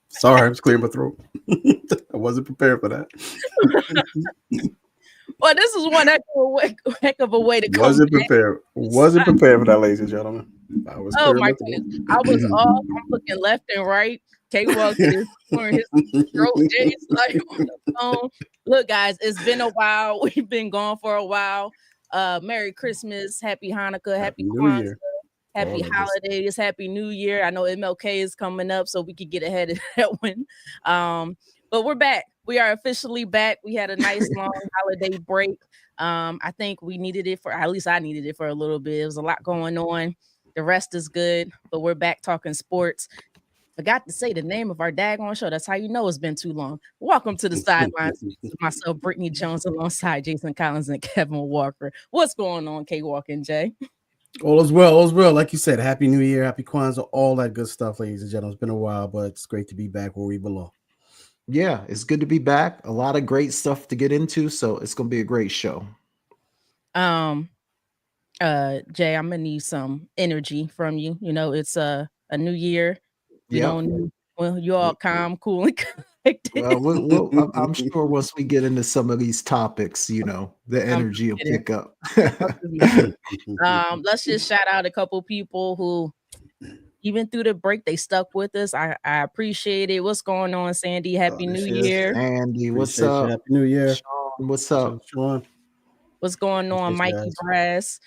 Sorry, I'm just clearing my throat. I wasn't prepared for that. Well, this is one heck of a way to come Wasn't back. prepared. Wasn't prepared for that, ladies and gentlemen. I was Oh clearing my my goodness. I was throat. off. I'm looking left and right. K Walk is pouring his throat. Jay's like on the phone. Look, guys, it's been a while. We've been gone for a while. Merry Christmas, Happy Hanukkah, Happy Happy New Kwanzaa, Year. All Happy that good stuff. Holidays, Happy New Year. I know MLK is coming up, so we could get ahead of that one. But we're back. We are officially back. We had a nice long holiday break. I think we needed it for at least I needed it for a little bit. It was a lot going on. The rest is good, but we're back talking sports. Forgot to say the name of our daggone show. That's how you know it's been too long. Welcome to the sidelines. This is myself, Brittany Jones, alongside Jason Collins and Kevin Walker. What's going on, K Walk and Jay? All is well. All is well. Like you said, Happy New Year, Happy Kwanzaa, all that good stuff, ladies and gentlemen. It's been a while, but it's great to be back where we belong. Yeah, it's good to be back. A lot of great stuff to get into, so it's gonna be a great show. Um, Jay, I'm gonna need some energy from you. You know, it's a new year. We Yep. don't well, you all calm, cool, and collected. Well, I'm sure once we get into some of these topics, the I'm energy will kidding. pick up. I'm just messing. Let's just shout out a couple people who even through the break they stuck with us. I appreciate it. What's going on, Sandy? Happy New Appreciate it. Year. Andy, what's Appreciate you. up? Happy New Year. Sean, what's What's up, up? Sean? What's going on, Appreciate you Mikey guys. Brass?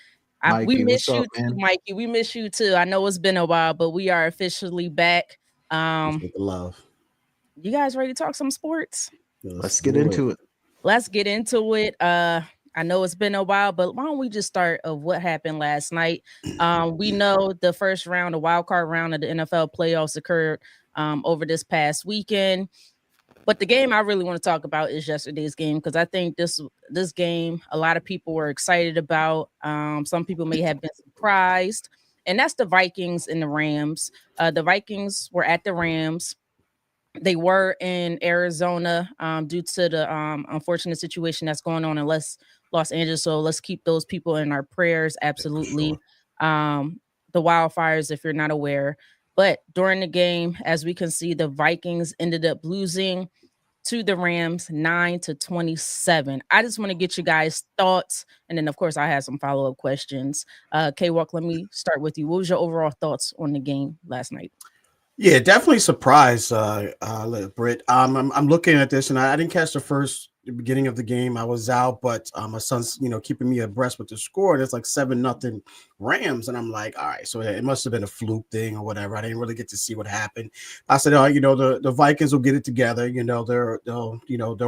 We Mikey, what's miss you up, too, man? Mikey. We miss you too. I know it's been a while, but we are officially back. Appreciate the love. You guys ready to talk some sports? Let's Let's get do it. into it. Let's get into it. I know it's been a while, but why don't we just start of what happened last night? We know the first round, the wild card round of the NFL playoffs occurred over this past weekend. But the game I really want to talk about is yesterday's game because I think this game a lot of people were excited about. Some people may have been surprised, and that's the Vikings and the Rams. The Vikings were at the Rams. They were in Arizona due to the unfortunate situation that's going on in Los Angeles. So let's keep those people in our prayers. For sure. Absolutely. The wildfires, if you're not aware. But during the game, as we can see, the Vikings ended up losing to the Rams 9-27. I just want to get you guys' thoughts. And then, of course, I have some follow up questions. K Walk, let me start with you. What was your overall thoughts on the game last night? Yeah, definitely surprised, Britt. I'm looking at this, and I didn't catch the beginning of the game. I was out, but my son's, keeping me abreast with the score, and it's like 7-0 Rams, and I'm like, all right, so it must have been a fluke thing or whatever. I didn't really get to see what happened. I said, oh, the Vikings will get it together. They'll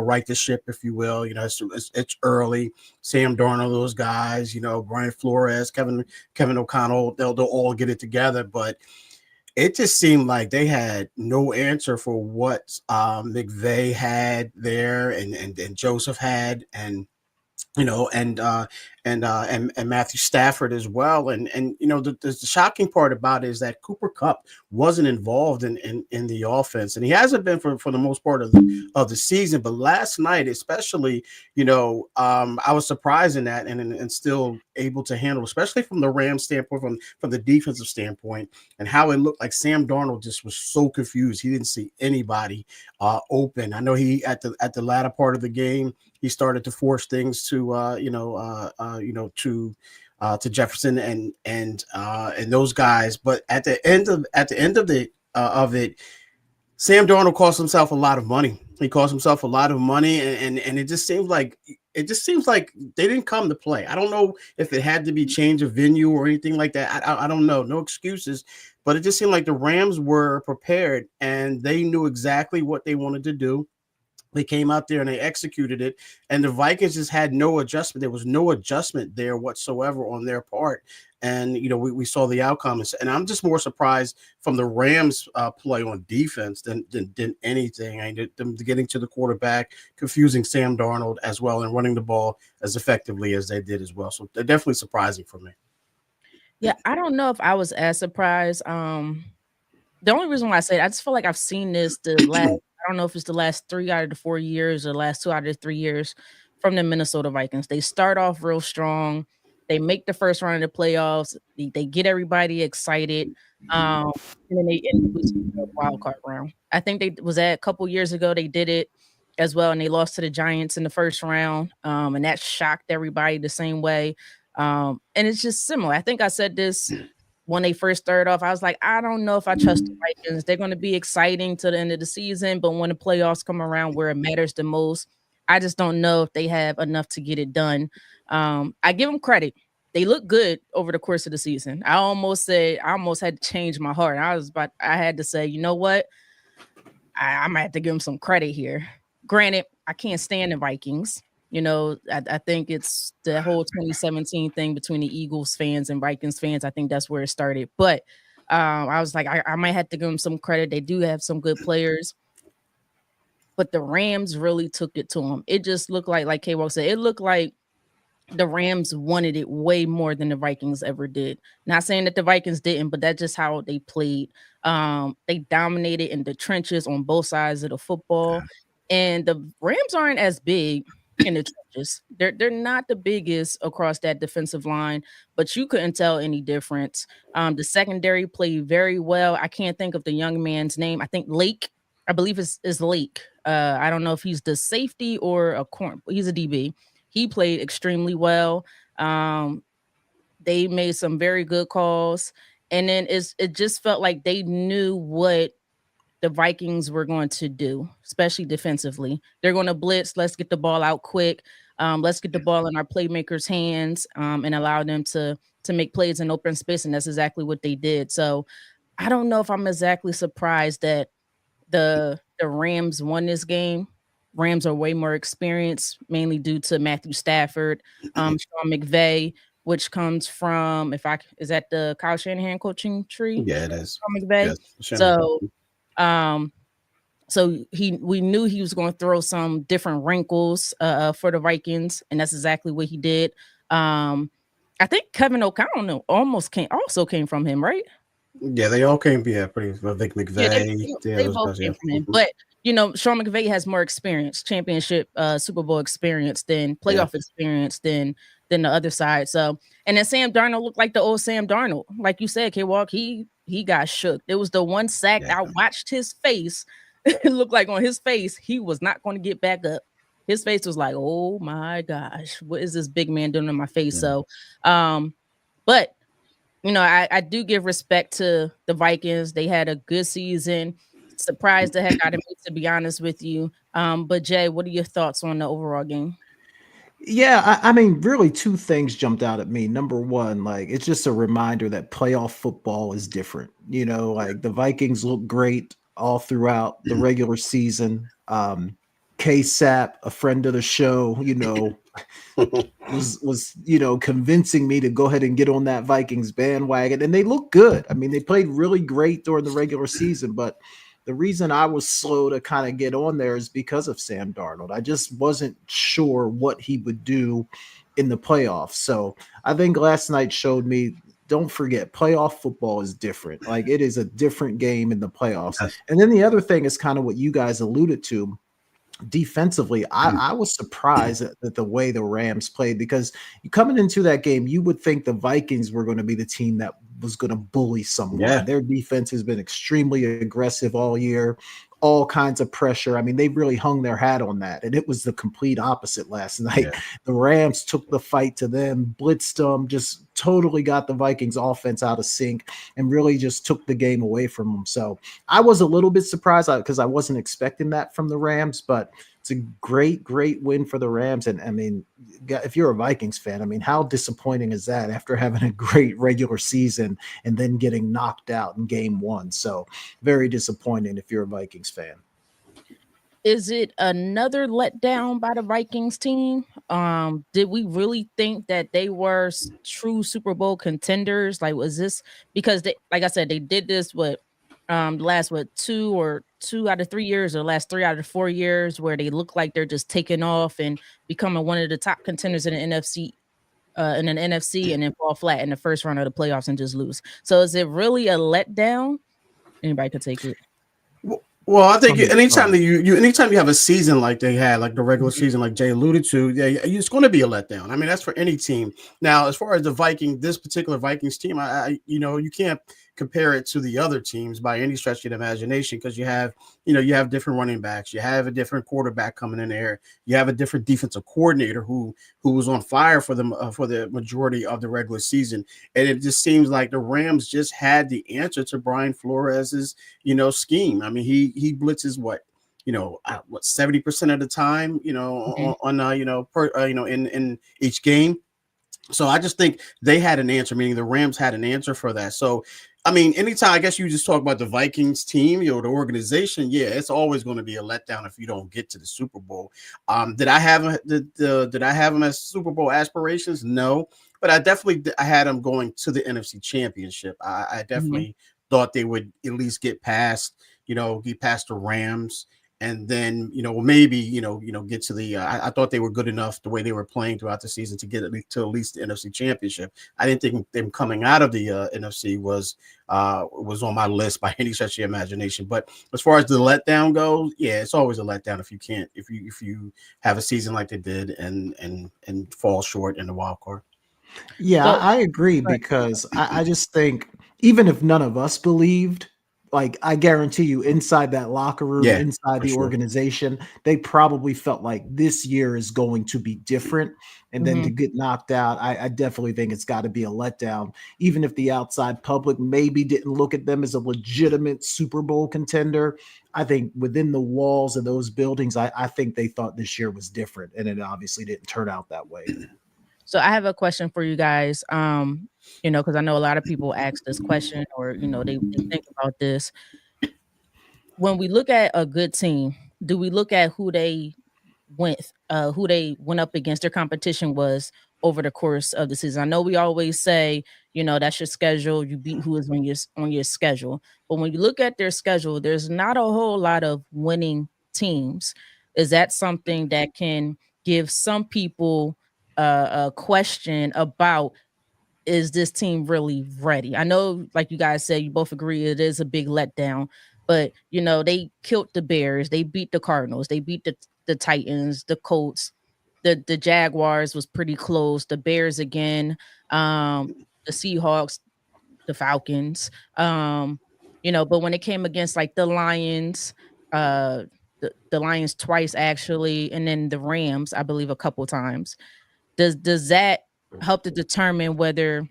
right the ship, if you will. It's early. Sam Darnold, those guys, Brian Flores, Kevin O'Connell, they'll all get it together, but it just seemed like they had no answer for what McVay had there and Joseph had and Matthew Stafford as well. And the shocking part about it is that Cooper Kupp wasn't involved in the offense, and he hasn't been for the most part of the season. But last night, especially, I was surprised in that and still able to handle, especially from the Rams standpoint, from the defensive standpoint, and how it looked like Sam Darnold just was so confused. He didn't see anybody open. I know he at the latter part of the game, he started to force things to Jefferson and those guys. But at the end of it, Sam Darnold cost himself a lot of money. He cost himself a lot of money, and it just seems like they didn't come to play. I don't know if it had to be change of venue or anything like that. I don't know. No excuses, but it just seemed like the Rams were prepared and they knew exactly what they wanted to do. They came out there and they executed it, and the Vikings just had no adjustment. There was no adjustment there whatsoever on their part, and we saw the outcomes. And I'm just more surprised from the Rams play on defense than anything. Them getting to the quarterback, confusing Sam Darnold as well, and running the ball as effectively as they did as well. So they're definitely surprising for me. Yeah, I don't know if I was as surprised. The only reason why I say it, I just feel like I've seen this the last. I don't know if it's the last 3 out of the 4 years or the last 2 out of the 3 years from the Minnesota Vikings. They start off real strong. They make the first round of the playoffs. They get everybody excited. Um, and then they end up losing the wild card round. I think they was that a couple years ago. They did it as well, and they lost to the Giants in the first round. And that shocked everybody the same way. And it's just similar. I think I said this when they first started off. I was like, I don't know if I trust the Vikings. They're going to be exciting to the end of the season, but when the playoffs come around where it matters the most, I just don't know if they have enough to get it done. I give them credit. They look good over the course of the season. I almost had to change my heart. I had to say, you know what? I might have to give them some credit here. Granted, I can't stand the Vikings. I think it's the whole 2017 thing between the Eagles fans and Vikings fans. I think that's where it started. But I was like, I might have to give them some credit. They do have some good players. But the Rams really took it to them. It just looked like K-Walk said, it looked like the Rams wanted it way more than the Vikings ever did. Not saying that the Vikings didn't, but that's just how they played. They dominated in the trenches on both sides of the football. And the Rams aren't as big in the trenches. They're not the biggest across that defensive line, but you couldn't tell any difference. The secondary played very well. I can't think of the young man's name. I think Lake. I believe is Lake. I don't know if he's the safety or a corner. He's a DB. He played extremely well. They made some very good calls. And then it just felt like they knew what the Vikings were going to do, especially defensively. They're going to blitz. Let's get the ball out quick. Let's get the ball in our playmakers' hands and allow them to make plays in open space. And that's exactly what they did. So I don't know if I'm exactly surprised that the Rams won this game. Rams are way more experienced, mainly due to Matthew Stafford, Sean McVay, which comes from is that the Kyle Shanahan coaching tree? Yeah, it is. Sean McVay. Yes, So we knew he was going to throw some different wrinkles for the Vikings, and that's exactly what he did. I think Kevin O'Connell also came from him, right? Yeah, they all came. Yeah, pretty Vic McVay. Yeah, they both came from him. But Sean McVay has more experience, championship, Super Bowl experience than playoff experience than the other side. So, and then Sam Darnold looked like the old Sam Darnold, like you said, K-Walk. He got shook. There was the one sack. I watched his face. It looked like on his face he was not going to get back up. His face was like, oh my gosh, what is this big man doing in my face? So, but I do give respect to the Vikings. They had a good season. Surprised the heck out of me, to be honest with you. But Jay, what are your thoughts on the overall game? Yeah, I mean, really, two things jumped out at me. Number one, like it's just a reminder that playoff football is different. Like the Vikings look great all throughout the regular season. KSAP, a friend of the show, was convincing me to go ahead and get on that Vikings bandwagon, and they look good. I mean, they played really great during the regular season, but the reason I was slow to kind of get on there is because of Sam Darnold. I just wasn't sure what he would do in the playoffs. So I think last night showed me, don't forget, playoff football is different. Like it is a different game in the playoffs. And then the other thing is kind of what you guys alluded to. Defensively, I was surprised at the way the Rams played, because coming into that game, you would think the Vikings were going to be the team that was going to bully someone. Yeah. Their defense has been extremely aggressive all year, all kinds of pressure. I mean, they really hung their hat on that, and it was the complete opposite last night. Yeah. The Rams took the fight to them, blitzed them, just totally got the Vikings offense out of sync and really just took the game away from them. So I was a little bit surprised because I wasn't expecting that from the Rams, but it's a great, great win for the Rams. And I mean, if you're a Vikings fan, I mean, how disappointing is that after having a great regular season and then getting knocked out in game one? So very disappointing if you're a Vikings fan. Is it another letdown by the Vikings team? Did we really think that they were true Super Bowl contenders? Like, was this because they, like I said, they did this last 2 out of 3 years, or last 3 out of 4 years, where they look like they're just taking off and becoming one of the top contenders in the NFC, and then fall flat in the first round of the playoffs and just lose. So is it really a letdown? Anybody could take it. Well, I think From the anytime start. that anytime you have a season like they had, like the regular season, like Jay alluded to, yeah, it's going to be a letdown. I mean, that's for any team. Now, as far as this particular Vikings team, you can't compare it to the other teams by any stretch of the imagination because you have different running backs, you have a different quarterback coming in there, you have a different defensive coordinator who was on fire for the majority of the regular season, and it just seems like the Rams just had the answer to Brian Flores's scheme. I mean, he blitzes what 70% of the time, Mhm. on in each game. So I just think they had an answer, meaning the Rams had an answer for that. So, I mean, anytime I guess you just talk about the Vikings team, the organization, yeah, it's always going to be a letdown if you don't get to the Super Bowl. Did I have them as Super Bowl aspirations? No, but I had them going to the NFC Championship. I Mhm. definitely thought they would at least get past the Rams, and then maybe get to the I thought they were good enough the way they were playing throughout the season to get at least the NFC Championship. I didn't think them coming out of the NFC was on my list by any stretch of the imagination. But as far as the letdown goes, yeah, it's always a letdown if you have a season like they did and fall short in the wild card. Yeah, So, I agree but because I just think even if none of us believed, like I guarantee you, inside that locker room, Yeah, inside for the sure. organization, they probably felt like this year is going to be different. And then to mhm. get knocked out, I definitely think it's got to be a letdown. Even if the outside public maybe didn't look at them as a legitimate Super Bowl contender, I think within the walls of those buildings, I think they thought this year was different. And it obviously didn't turn out that way. So I have a question for you guys. Because I know a lot of people ask this question or they think about this. When we look at a good team, do we look at who they went up against, their competition was over the course of the season? I know we always say, that's your schedule, you beat who is on your schedule. But when you look at their schedule, there's not a whole lot of winning teams. Is that something that can give some people a question about, is this team really ready? I know, like you guys said, you both agree it is a big letdown, but they killed the Bears, they beat the Cardinals, they beat the Titans, the Colts, the Jaguars was pretty close, the Bears again, the Seahawks, the Falcons, but when it came against like the Lions, uh, the Lions twice actually, and then the Rams, I believe a couple times. Does that help to determine whether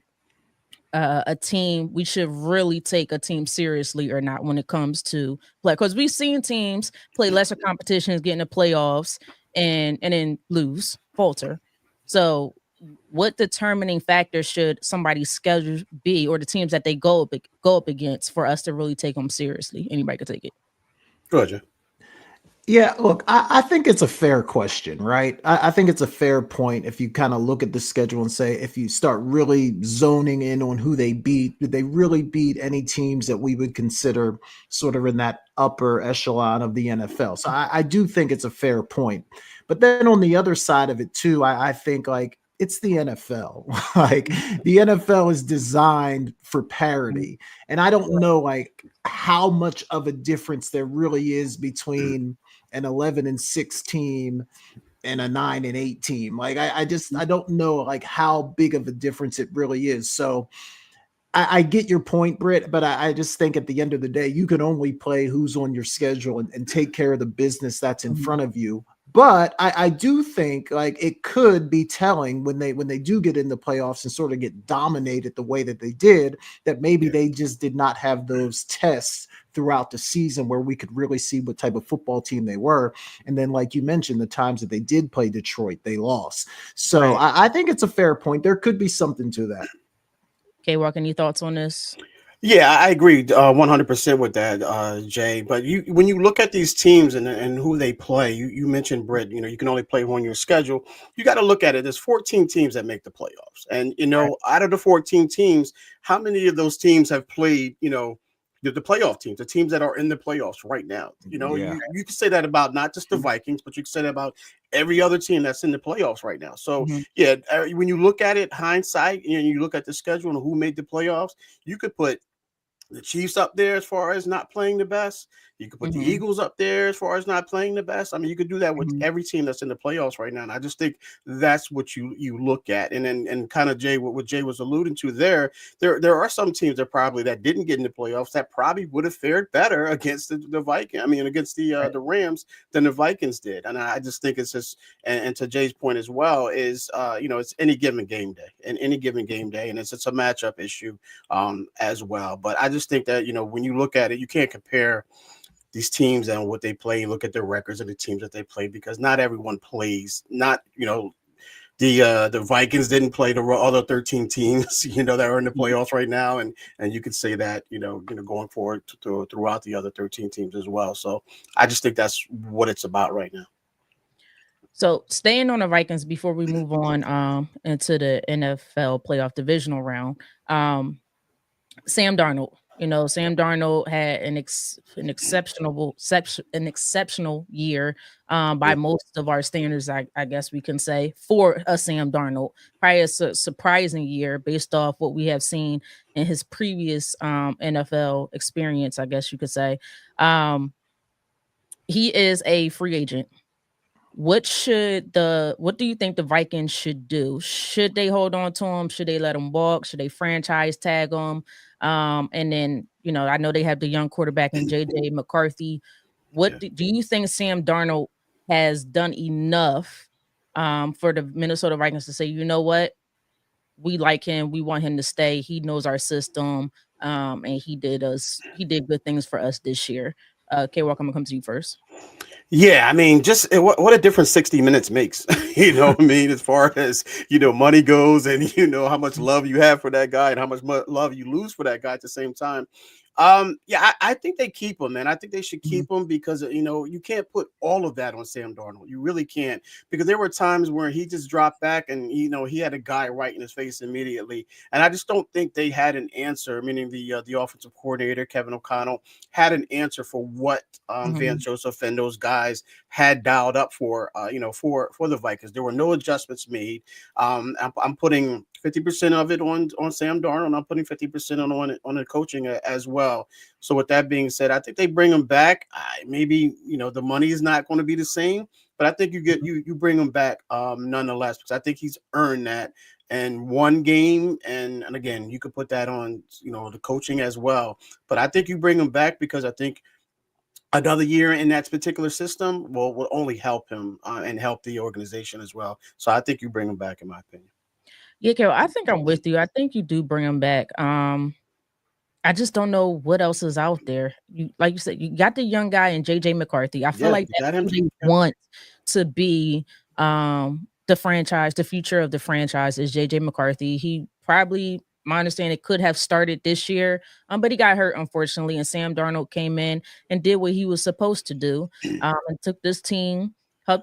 a team we should really take a team seriously or not when it comes to play? Because we've seen teams play lesser competitions, get in the playoffs, and then lose, falter. So, what determining factor should somebody's schedule be, or the teams that they go up against, for us to really take them seriously? Anybody could take it. Georgia. Yeah, look, I think it's a fair question, right? I think it's a fair point if you kind of look at the schedule and say, if you start really zoning in on who they beat, did they really beat any teams that we would consider sort of in that upper echelon of the NFL? So I do think it's a fair point. But then on the other side of it, too, I think like it's the NFL. Like the NFL is designed for parity. And I don't know like how much of a difference there really is between an 11-6 team and a 9-8 team. Like I don't know like how big of a difference it really is. So I get your point, Britt, but I just think at the end of the day, you can only play who's on your schedule and take care of the business that's in Mhm. front of you. But I do think like it could be telling when they do get in the playoffs and sort of get dominated the way that they did, that maybe Yeah. they just did not have those tests throughout the season where we could really see what type of football team they were. And then, like you mentioned, the times that they did play Detroit, they lost. So Right. I think it's a fair point. There could be something to that. Okay, Walk, any thoughts on this? Yeah, I agree 100% with that, Jay. But when you look at these teams and who they play, you mentioned Brett. You can only play on your schedule. You got to look at it. There's 14 teams that make the playoffs, and Right. out of the 14 teams, how many of those teams have played? The playoff teams, the teams that are in the playoffs right now. Yeah. You can say that about not just the Vikings, but you can say that about every other team that's in the playoffs right now. So Mhm. yeah, when you look at it, hindsight, and you look at the schedule and who made the playoffs, you could put the Chiefs up there as far as not playing the best. You could put the Mhm, Eagles up there as far as not playing the best. I mean, you could do that with mhm, every team that's in the playoffs right now. And I just think that's what you look at. And then and kind of Jay, what Jay was alluding to there are some teams that didn't get in the playoffs that probably would have fared better against the Vikings. I mean, against right. the Rams than the Vikings did. And I just think it's just and to Jay's point as well is it's any given game day and any given game day, and it's a matchup issue as well. But I just think that when you look at it, you can't compare these teams and what they play. Look at their records of the teams that they play because not everyone plays. Not the Vikings didn't play the other 13 teams that are in the Mhm. playoffs right now, and you could say that going forward throughout the other 13 teams as well. So I just think that's what it's about right now. So staying on the Vikings before we move on into the NFL playoff divisional round. Sam Darnold. Sam Darnold had an exceptional year by Yeah. most of our standards. I guess we can say for a Sam Darnold, probably a surprising year based off what we have seen in his previous NFL experience. I guess you could say he is a free agent. What do you think the Vikings should do? Should they hold on to him? Should they let him walk? Should they franchise tag him? And then, I know they have the young quarterback in JJ McCarthy. Yeah. Do you think Sam Darnold has done enough for the Minnesota Vikings to say, you know what? We like him, we want him to stay. He knows our system. And he did good things for us this year. K Walk, I'm gonna come to you first. Yeah, I mean, just what a difference 60 minutes makes. What I mean, as far as money goes, and how much love you have for that guy, and how much love you lose for that guy at the same time. Yeah, I think they keep him, man. I think they should Mhm. keep him because you can't put all of that on Sam Darnold. You really can't, because there were times where he just dropped back, and he had a guy right in his face immediately, and I just don't think they had an answer. Meaning the offensive coordinator Kevin O'Connell had an answer for what Van Mhm. Joseph and those guys had dialed up for for the Vikings. There were no adjustments made. I'm putting 50% of it on Sam Darnold, and I'm putting 50% on the coaching as well. So with that being said, I think they bring him back. Maybe the money is not going to be the same, but I think you bring him back nonetheless because I think he's earned that. And one game, and again, you could put that on the coaching as well. But I think you bring him back because I think another year in that particular system will only help him and help the organization as well. So I think you bring him back, in my opinion. Yeah, Carol, I think I'm with you. I think you do bring him back. I just don't know what else is out there. Like you said, you got the young guy in JJ McCarthy. I feel Yeah, like you that's got him. who they Yep. want to be the future of the franchise is JJ McCarthy. He probably, my understanding, could have started this year, but he got hurt unfortunately, and Sam Darnold came in and did what he was supposed to do, and helped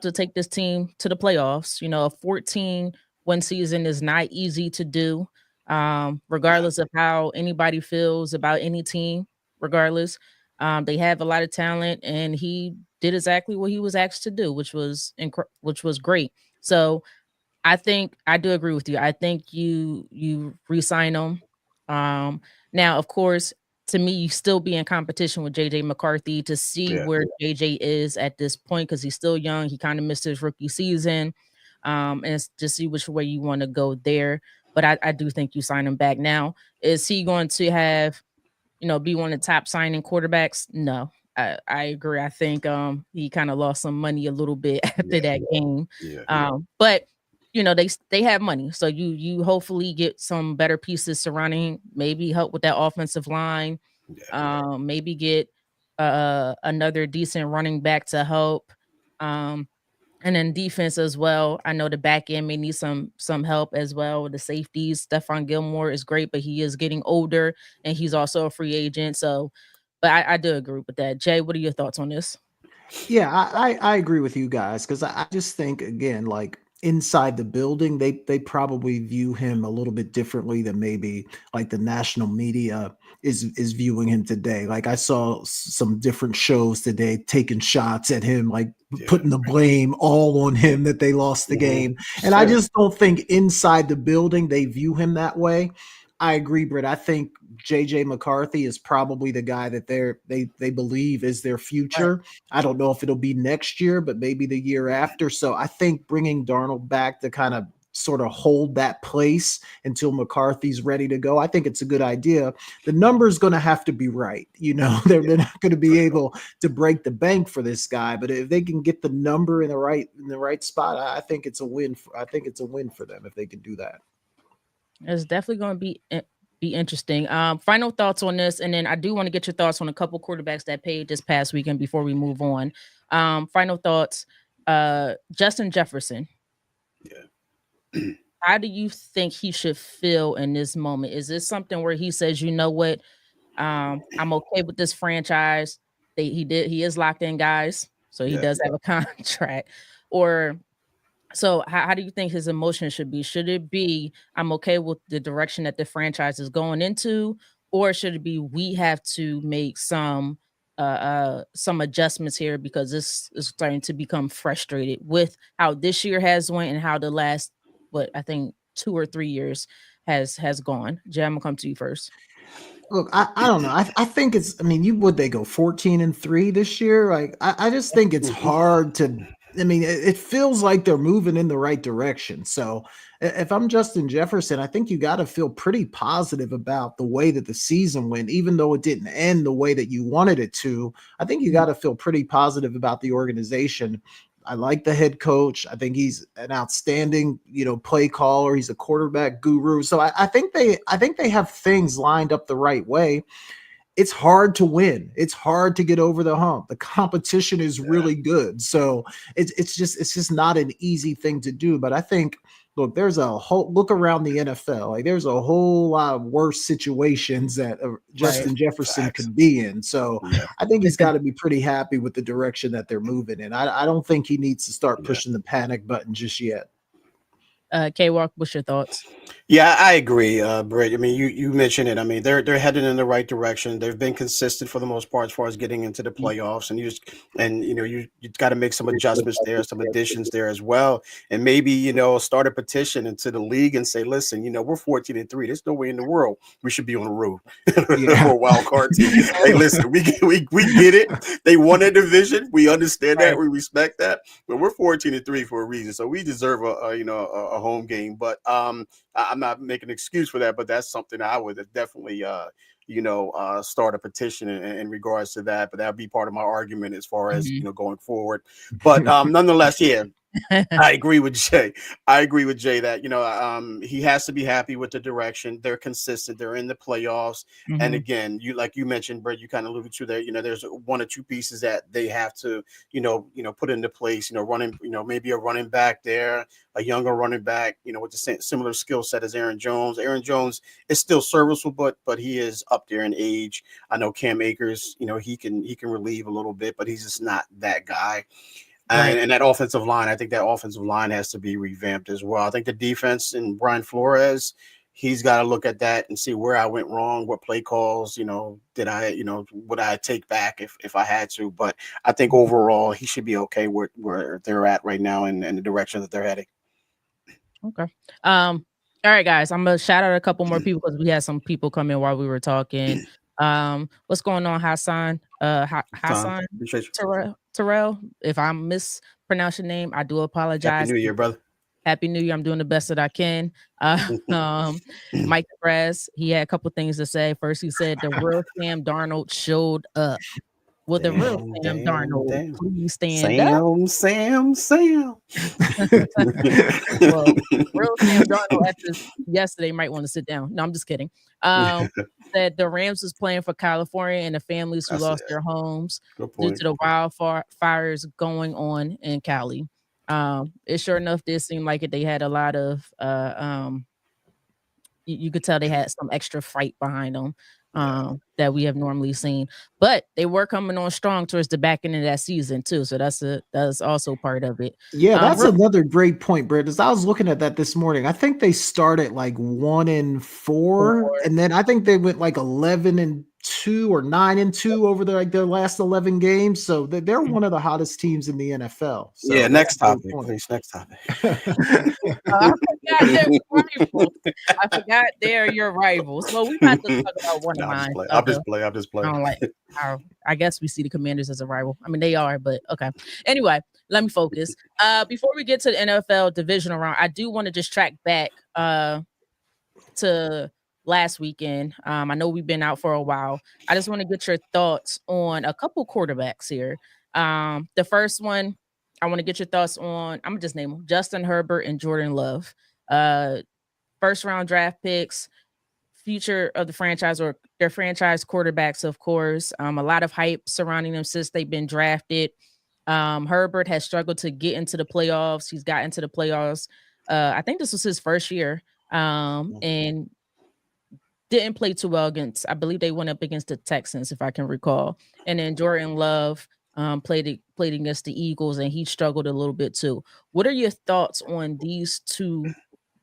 to take this team to the playoffs. A 14-win season is not easy to do, Yeah. regardless of how anybody feels about any team, regardless. They have a lot of talent, and he did exactly what he was asked to do, which was great. So I think I do agree with you. I think you resign him. Um, Now, of course, to me, you still be in competition with JJ McCarthy to see Yeah. where JJ is at this point because he's still young. He kind of missed his rookie season. To see which way you want to go there. But I do think you sign him back. Now, is he going to have, be one of the top signing quarterbacks? No. I agree. I think he kind of lost some money a little bit after Yeah. that game. Yeah. But they have money. So you hopefully get some better pieces surrounding, maybe help with that offensive line, Yeah. maybe get another decent running back to help. Um and then defense as well. I know the back end may need some help as well with the safeties. Stephon Gilmore is great, but he is getting older and he's also a free agent. So, but I do agree with that. Jay, what are your thoughts on this? Yeah, I agree with you guys because I just think again, like inside the building, they probably view him a little bit differently than maybe like the national media is viewing him today. Like I saw some different shows today taking shots at him, like Yeah. putting the blame all on him that they lost the Mhm. game. And I Sure. just don't think inside the building they view him that way. I agree, Britt. I think JJ McCarthy is probably the guy that they believe is their future. I don't know if it'll be next year, but maybe the year after. So I think bringing Darnold back to kind of sort of hold that place until McCarthy's ready to go, I think it's a good idea. The number's going to have to be right. They're not going to be able to break the bank for this guy, but if they can get the number in the right spot, I think it's a win. I think it's a win for them if they can do that. It's definitely going to be interesting. Final thoughts on this, and then I do want to get your thoughts on a couple quarterbacks that paid this past weekend before we move on. Final thoughts. Justin Jefferson. Yeah. How do you think he should feel in this moment? Is this something where he says, you know what, I'm okay with this franchise? He is locked in, guys, so he does have a contract. Or so how do you think his emotion should be? Should it be, I'm okay with the direction that the franchise is going into, or should it be, we have to make some adjustments here because this is starting to become frustrated with how this year has went and how the last, I think 2 or 3 years has gone. Jay, I'm gonna come to you first. Look, I don't know. I think it's, would they go 14-3 this year? Like, I just think it's hard to, it feels like they're moving in the right direction. So if I'm Justin Jefferson, I think you got to feel pretty positive about the way that the season went, even though it didn't end the way that you wanted it to. I think you got to feel pretty positive about the organization. I like the head coach. I think he's an outstanding, play caller. He's a quarterback guru. So I think they have things lined up the right way. It's hard to win. It's hard to get over the hump. The competition is really good. So it's just not an easy thing to do. But I think, look, there's a whole look around the NFL. Like, there's a whole lot of worse situations that Justin Jefferson could be in. So I think he's got to be pretty happy with the direction that they're moving in. I don't think he needs to start pushing the panic button just yet. K-Walk, what's your thoughts? Yeah, I agree, Britt. You mentioned it. They're headed in the right direction. They've been consistent for the most part as far as getting into the playoffs, and you got to make some adjustments there, some additions there as well, and maybe start a petition into the league and say, listen, we're 14-3. There's no way in the world we should be on the road for a wild card team. Hey, listen, we get it. They won a division. We understand that. We respect that, but we're 14-3 for a reason, so we deserve a home game. But I'm not making an excuse for that, but that's something I would definitely, start a petition in regards to that. But that'll be part of my argument as far as, going forward. But nonetheless, I agree with Jay. That, he has to be happy with the direction. They're consistent. They're in the playoffs. And again, you mentioned, Brett, you kind of alluded to that, there's one or two pieces that they have to, put into place, running, maybe a running back there, a younger running back, with the same similar skill set as Aaron Jones. Aaron Jones is still serviceable, but he is up there in age. I know Cam Akers, he can relieve a little bit, but he's just not that guy. And that offensive line, I think that offensive line has to be revamped as well. I think the defense and Brian Flores, he's got to look at that and see where I went wrong, what play calls, would I take back if I had to. But I think overall he should be okay where they're at right now and the direction that they're heading. Okay. All right, guys, I'm going to shout out a couple more people because we had some people come in while we were talking. What's going on, Hassan? Hassan Terrell. If I mispronounce your name, I do apologize. Happy New Year, brother. Happy New Year. I'm doing the best that I can. Mike Grass, he had a couple things to say. First, he said the real Sam Darnold showed up. Well, the real Sam Darnold, please stand up. Sam. Well, real Sam Darnold after yesterday might want to sit down. No, I'm just kidding. That the Rams was playing for California and the families who lost their homes due to the wildfires going on in Cali. It sure enough did seem like it. They had a lot of you could tell they had some extra fight behind them. That we have normally seen, but they were coming on strong towards the back end of that season too. So that's also part of it. Yeah, that's another great point, Brett. As I was looking at that this morning, I think they started like 1-4, and then I think they went like 11-2 8-2 or 9-2 over their last 11 games. So they're one of the hottest teams in the NFL. So Yeah, that's next a great topic, point. please. Next topic. I forgot they're rivals. I forgot they're your rivals. Well, we about to talk about one of No, I'm just mine. playing. I'm just playing. I'm just I playing. don't like. I guess we see the Commanders as a rival. I mean, they are, but okay. Anyway, let me focus. Before we get to the NFL divisional round, I do want to just track back to last weekend. I know we've been out for a while. I just want to get your thoughts on a couple quarterbacks here. The first one, I want to get your thoughts on. I'm gonna just name them: Justin Herbert and Jordan Love. Uh, First round draft picks, future of the franchise or their franchise quarterbacks, of course. A lot of hype surrounding them since they've been drafted. Herbert has struggled to get into the playoffs. He's got into the playoffs. I think this was his first year. And didn't play too well against, I believe they went up against the Texans, if I can recall. And then Jordan Love played against the Eagles, and he struggled a little bit too. What are your thoughts on these two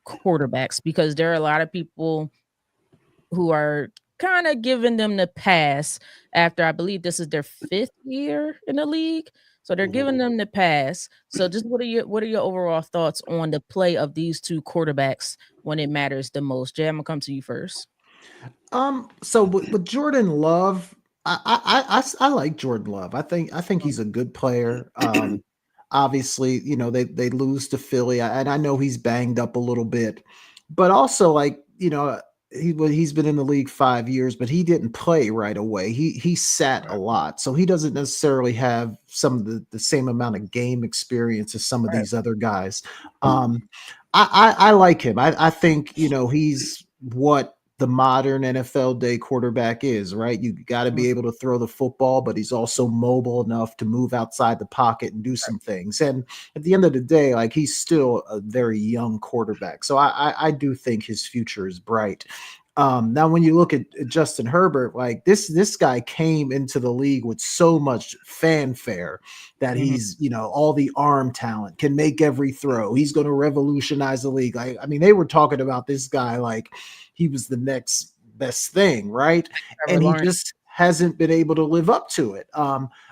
quarterbacks? Because there are a lot of people who are kind of giving them the pass after, I believe this is their 5th year in the league. So they're giving them the pass. So just what are your overall thoughts on the play of these two quarterbacks when it matters the most? Jay, I'm gonna come to you first. So with Jordan Love, I like Jordan Love. I think he's a good player. Obviously, they lose to Philly, and I know he's banged up a little bit, but also he's been in the league 5 years, but he didn't play right away. He sat a lot, so he doesn't necessarily have some of the same amount of game experience as some of these other guys. I like him. I think he's what the modern NFL day quarterback is, right? You got to be able to throw the football, but he's also mobile enough to move outside the pocket and do some things. And at the end of the day, like, he's still a very young quarterback. So I do think his future is bright. Now, when you look at Justin Herbert, like this guy came into the league with so much fanfare that he's, all the arm talent, can make every throw. He's going to revolutionize the league. I mean, they were talking about this guy like he was the next best thing, right? Trevor And he Lawrence. just hasn't been able to live up to it.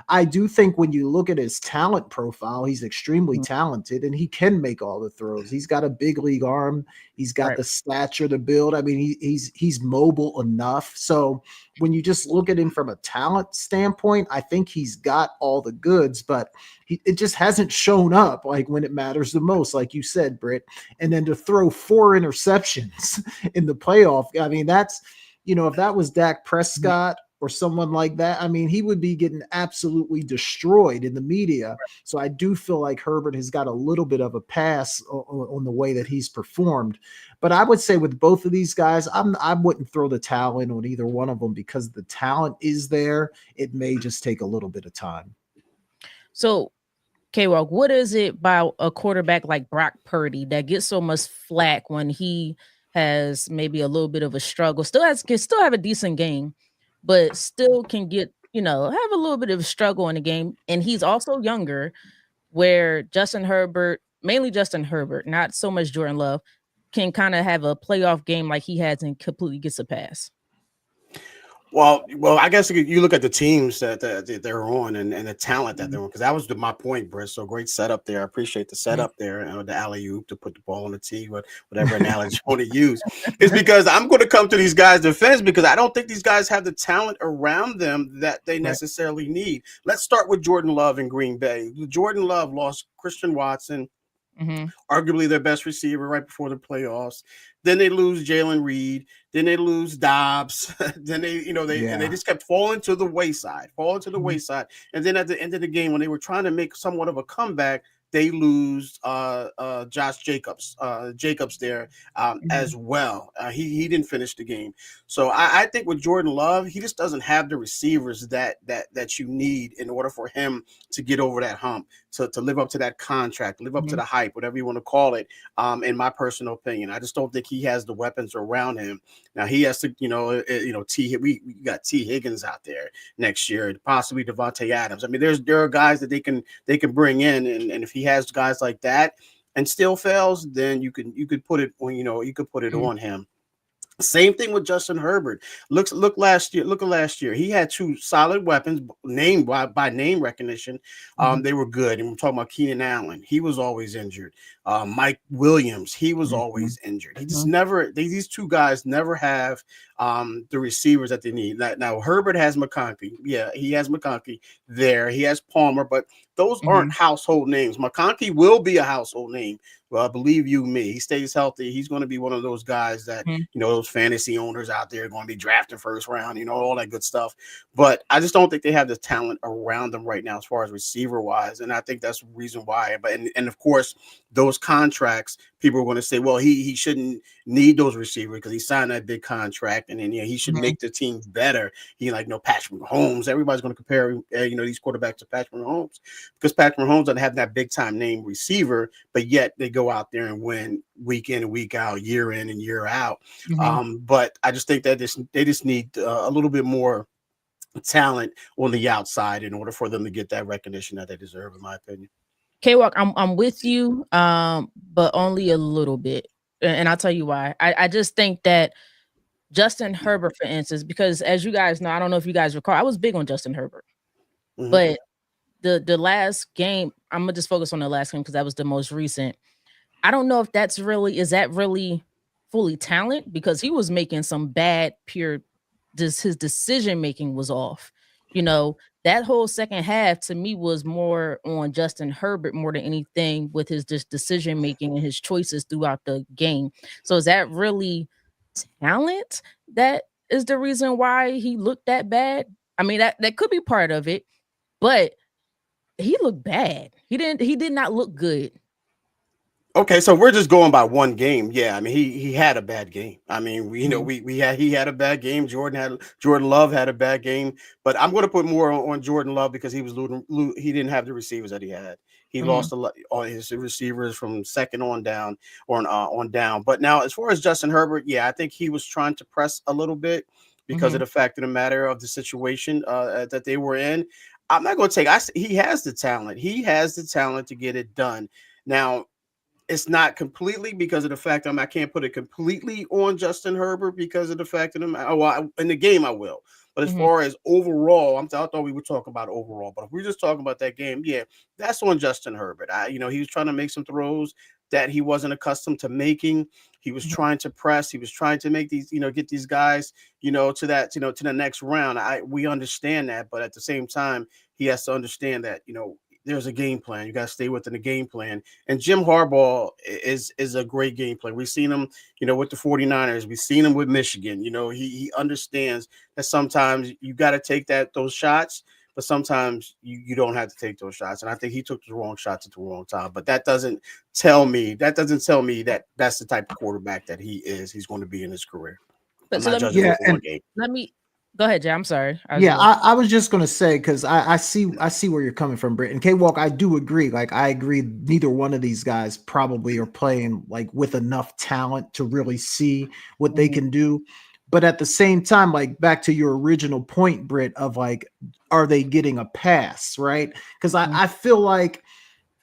I do think when you look at his talent profile, he's extremely talented and he can make all the throws. He's got a big league arm. He's got the stature, the build. I mean, he's mobile enough. So when you just look at him from a talent standpoint, I think he's got all the goods, but it just hasn't shown up like when it matters the most, like you said, Britt. And then to throw 4 interceptions in the playoff, I mean, that's, if that was Dak Prescott or someone like that, I mean, he would be getting absolutely destroyed in the media. So I do feel like Herbert has got a little bit of a pass on the way that he's performed. But I would say with both of these guys, I wouldn't throw the towel in on either one of them because the talent is there. It may just take a little bit of time. So, K-Walk, what is it about a quarterback like Brock Purdy that gets so much flack when he has maybe a little bit of a struggle, can still have a decent game, but still can get, have a little bit of a struggle in the game. And he's also younger, where mainly Justin Herbert, not so much Jordan Love, can kind of have a playoff game like he has and completely gets a pass. Well, I guess you look at the teams that they're on and the talent that they're on, because that was my point, Britt. So great setup there. I appreciate the setup there, the alley oop to put the ball on the tee, whatever analogy you want to use. Is because I'm going to come to these guys' defense because I don't think these guys have the talent around them that they necessarily need. Let's start with Jordan Love in Green Bay. Jordan Love lost Christian Watson, arguably their best receiver right before the playoffs. Then they lose Jalen Reed. Then they lose Dobbs. Then and they just kept falling to the wayside. And then at the end of the game, when they were trying to make somewhat of a comeback, they lose Josh Jacobs there as well. He didn't finish the game. So I think with Jordan Love, he just doesn't have the receivers that you need in order for him to get over that hump, to live up to that contract, live up to the hype, whatever you want to call it. In my personal opinion, I just don't think he has the weapons around him. Now he has to, we got T Higgins out there next year, possibly Devontae Adams. I mean, there are guys that they can bring in, and if he has guys like that and still fails, then you could put it on, on him. Same thing with Justin Herbert. Look last year. Look at last year. He had two solid weapons, named by name recognition. Mhm. They were good. And we're talking about Keenan Allen. He was always injured. Mike Williams. He was Mhm. always injured. He just Mhm. never. These two guys never have the receivers that they need. Now Herbert has McConkey. Yeah, he has McConkey there. He has Palmer, but those aren't Mhm. household names. McConkey will be a household name. Well, believe you me, he stays healthy. He's going to be one of those guys that, Mhm. those fantasy owners out there are going to be drafting first round, all that good stuff. But I just don't think they have the talent around them right now as far as receiver wise. And I think that's the reason why. But and of course, those contracts, people are going to say, well, he shouldn't need those receivers because he signed that big contract, and then he should Mhm. make the team better. He like no Patrick Mahomes. Everybody's going to compare these quarterbacks to Patrick Mahomes because Patrick Mahomes doesn't have that big time name receiver, but yet they go out there and win week in and week out, year in and year out. Mhm. But I just think that they just need a little bit more talent on the outside in order for them to get that recognition that they deserve, in my opinion. K-Walk, I'm with you, but only a little bit, and I'll tell you why. I just think that Justin Herbert, for instance, because as you guys know, I don't know if you guys recall, I was big on Justin Herbert, Mm-hmm. but the last game, I'm gonna just focus on the last game because that was the most recent. I don't know if is that really fully talent because he was making some bad pure his decision making was off. You know, that whole second half to me was more on Justin Herbert more than anything with his just decision making and his choices throughout the game. So is that really talent that is the reason why he looked that bad? I mean that could be part of it, but he looked bad. He did not look good. Okay, so we're just going by one game. Yeah, I mean he had a bad game. I mean, Mhm. we had he had a bad game. Jordan Love had a bad game, but I'm going to put more on Jordan Love because he was he didn't have the receivers that he had. He Mhm. lost a lot on his receivers from second on down or on down. But now as far as Justin Herbert, yeah, I think he was trying to press a little bit because of Mhm. the fact of the matter of the situation that they were in. I'm not going to take. He has the talent. He has the talent to get it done. Now it's not completely because of the fact I can't put it completely on Justin Herbert because of the fact that in the game I will. But as Mhm. far as overall, I thought we were talking about overall. But if we're just talking about that game, yeah, that's on Justin Herbert. He was trying to make some throws that he wasn't accustomed to making. He was Mhm. trying to press. He was trying to make these, get these guys, to that, to the next round. We understand that, but at the same time, he has to understand that, there's a game plan. You got to stay within the game plan. And Jim Harbaugh is a great game plan. We've seen him, with the 49ers. We've seen him with Michigan. He understands that sometimes you got to take those shots, but sometimes you don't have to take those shots. And I think he took the wrong shots at the wrong time. But that doesn't tell me that that's the type of quarterback that he's going to be in his career. But I'm so not let me judging him Yeah, for one and game. let me go ahead, Jay. I'm sorry. I was yeah, gonna I was just gonna say because I see where you're coming from, Britt. And K Walk, I do agree. Like I agree, neither one of these guys probably are playing like with enough talent to really see what they Mhm. can do. But at the same time, like back to your original point, Britt, of like, are they getting a pass, right? Because I, Mhm. I feel like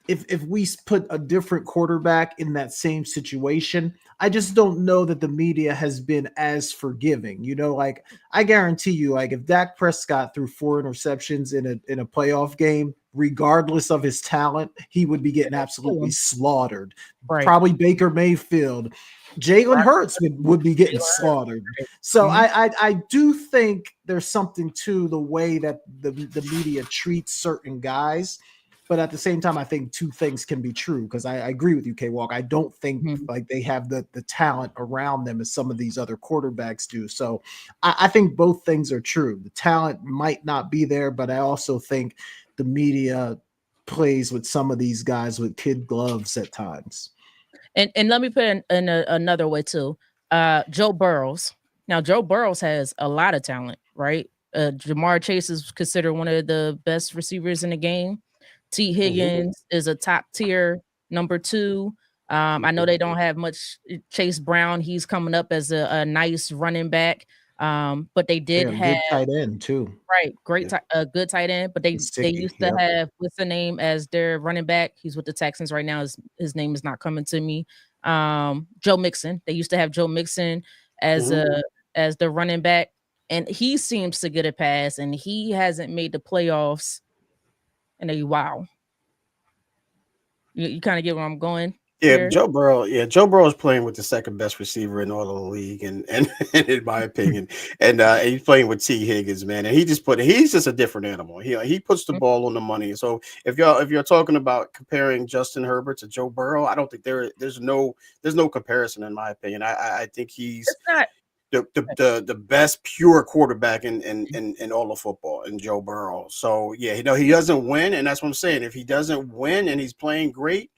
if we put a different quarterback in that same situation, I just don't know that the media has been as forgiving. Like I guarantee you, like if Dak Prescott threw 4 interceptions in a playoff game, regardless of his talent, he would be Yeah, getting they'll kill absolutely him. slaughtered. Right. Probably Baker Mayfield. Jalen Right. Hurts would be getting Jalen Hurts. slaughtered. Right. So Mhm. I do think there's something to the way that the media treats certain guys, but at the same time, I think two things can be true because I agree with you, K Walk. I don't think Mhm. like they have the talent around them as some of these other quarterbacks do. So I think both things are true. The talent might not be there, but I also think the media plays with some of these guys with kid gloves at times. And let me put in another way too. Joe Burrows. Now Joe Burrows has a lot of talent, right? Jamar Chase is considered one of the best receivers in the game. T. Mm-hmm. Higgins is a top tier number two. I know Mm-hmm. they don't have much Chase Brown. He's coming up as a nice running back. But they They did got a have good tight end too. right, great Yeah. a good tight end, but they Sicky. used to Yep. have what's the name as their running back? He's with the Texans right now. His name is not coming to me. Joe Mixon. They used to have Joe Mixon. as the running back, and he seems to get a pass, and he hasn't made the playoffs in a while. You kind of get where I'm going Yeah, here. Joe Burrow is playing with the second best receiver in all of the league, and in my opinion, and he's playing with T Higgins, man, and he's just a different animal. He puts the ball on the money. So if you're talking about comparing Justin Herbert to Joe Burrow, I don't think there's no comparison in my opinion. I think he's It's not. the best pure quarterback in all of football in Joe Burrow. So yeah, he doesn't win, and that's what I'm saying. If he doesn't win and he's playing great,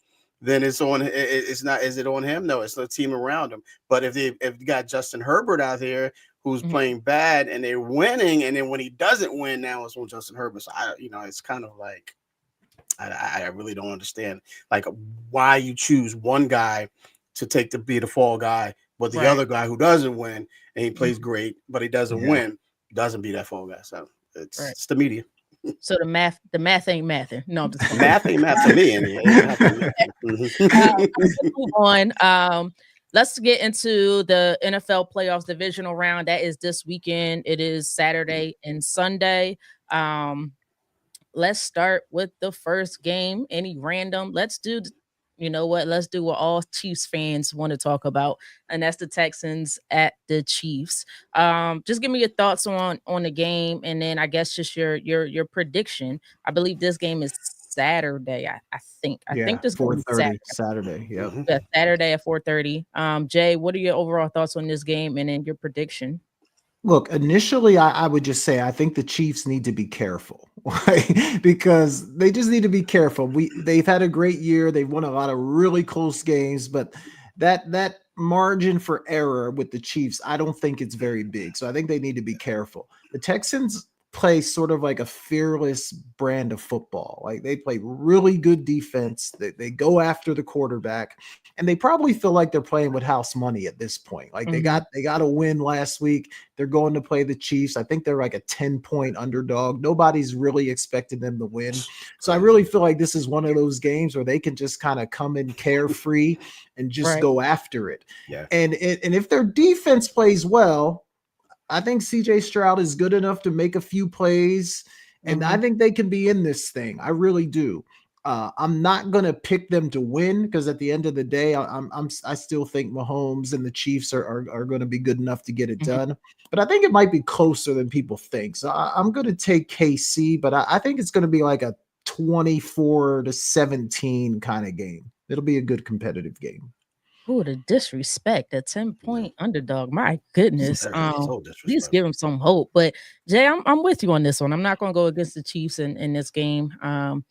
then it's not. Is it on him? No, it's the team around him. But if you got Justin Herbert out there who's playing bad and they're winning, and then when he doesn't win, now it's on Justin Herbert. So it's kind of like I really don't understand like why you choose one guy to be the fall guy, but the other guy who doesn't win and he plays great, but he doesn't win, doesn't be that fall guy. So it's the media. So the math ain't mathing. No, I'm just math ain't math to me. Let's move on. Let's get into the NFL playoffs divisional round. That is this weekend. It is Saturday and Sunday. Let's start with the first game. Any random? Let's do. You know what? Let's do what all Chiefs fans want to talk about, and that's the Texans at the Chiefs. Just give me your thoughts on the game, and then I guess just your prediction. I believe this game is Saturday. I think. I think this 4:30 Saturday. Yeah, Saturday at 4:30. Jay, what are your overall thoughts on this game, and then your prediction? Look, initially, I would just say I think the Chiefs need to be careful, right? Because they just need to be careful. They've had a great year. They've won a lot of really close games, but that margin for error with the Chiefs, I don't think it's very big. So I think they need to be careful. The Texans play sort of like a fearless brand of football. Like they play really good defense. They go after the quarterback, and they probably feel like they're playing with house money at this point. Like they got a win last week. They're going to play the Chiefs. I think they're like a 10-point underdog. Nobody's really expecting them to win. So I really feel like this is one of those games where they can just kind of come in carefree and just go after it. Yeah. And if their defense plays well, I think CJ Stroud is good enough to make a few plays, and I think they can be in this thing. I really do. I'm not going to pick them to win because at the end of the day, I still think Mahomes and the Chiefs are going to be good enough to get it done. But I think it might be closer than people think. So I'm going to take KC, but I think it's going to be like a 24-17 kind of game. It'll be a good competitive game. Oh, the disrespect, a 10-point underdog. My goodness. Please give him some hope. But Jay, I'm with you on this one. I'm not going to go against the Chiefs in this game. And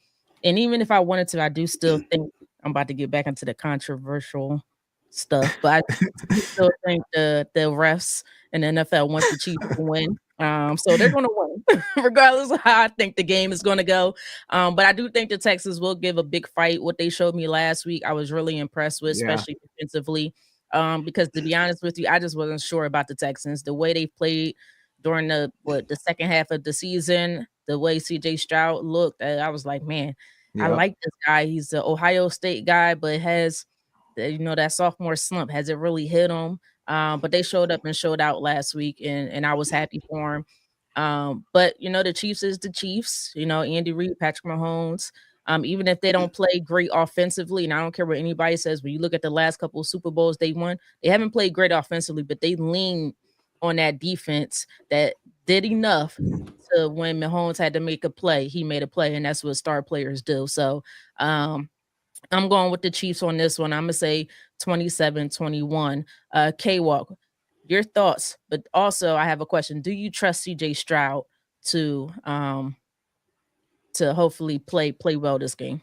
even if I wanted to, I do still think I'm about to get back into the controversial stuff. But I still think the refs and the NFL want the Chiefs to win. So they're going to win, regardless of how I think the game is going to go. But I do think the Texans will give a big fight. What they showed me last week, I was really impressed with, especially defensively. Because to be honest with you, I just wasn't sure about the Texans. The way they played during the second half of the season, the way CJ Stroud looked, I was like, man, I like this guy. He's the Ohio State guy, but has that sophomore slump. Has it really hit him? But they showed up and showed out last week, and I was happy for him. But the Chiefs is the Chiefs. Andy Reid, Patrick Mahomes. Even if they don't play great offensively, and I don't care what anybody says, when you look at the last couple of Super Bowls they won, they haven't played great offensively, but they lean on that defense that did enough to when Mahomes had to make a play, he made a play, and that's what star players do. So I'm going with the Chiefs on this one. I'm going to say 27-21. K-Walk, your thoughts, but also I have a question. Do you trust CJ Stroud to hopefully play well this game?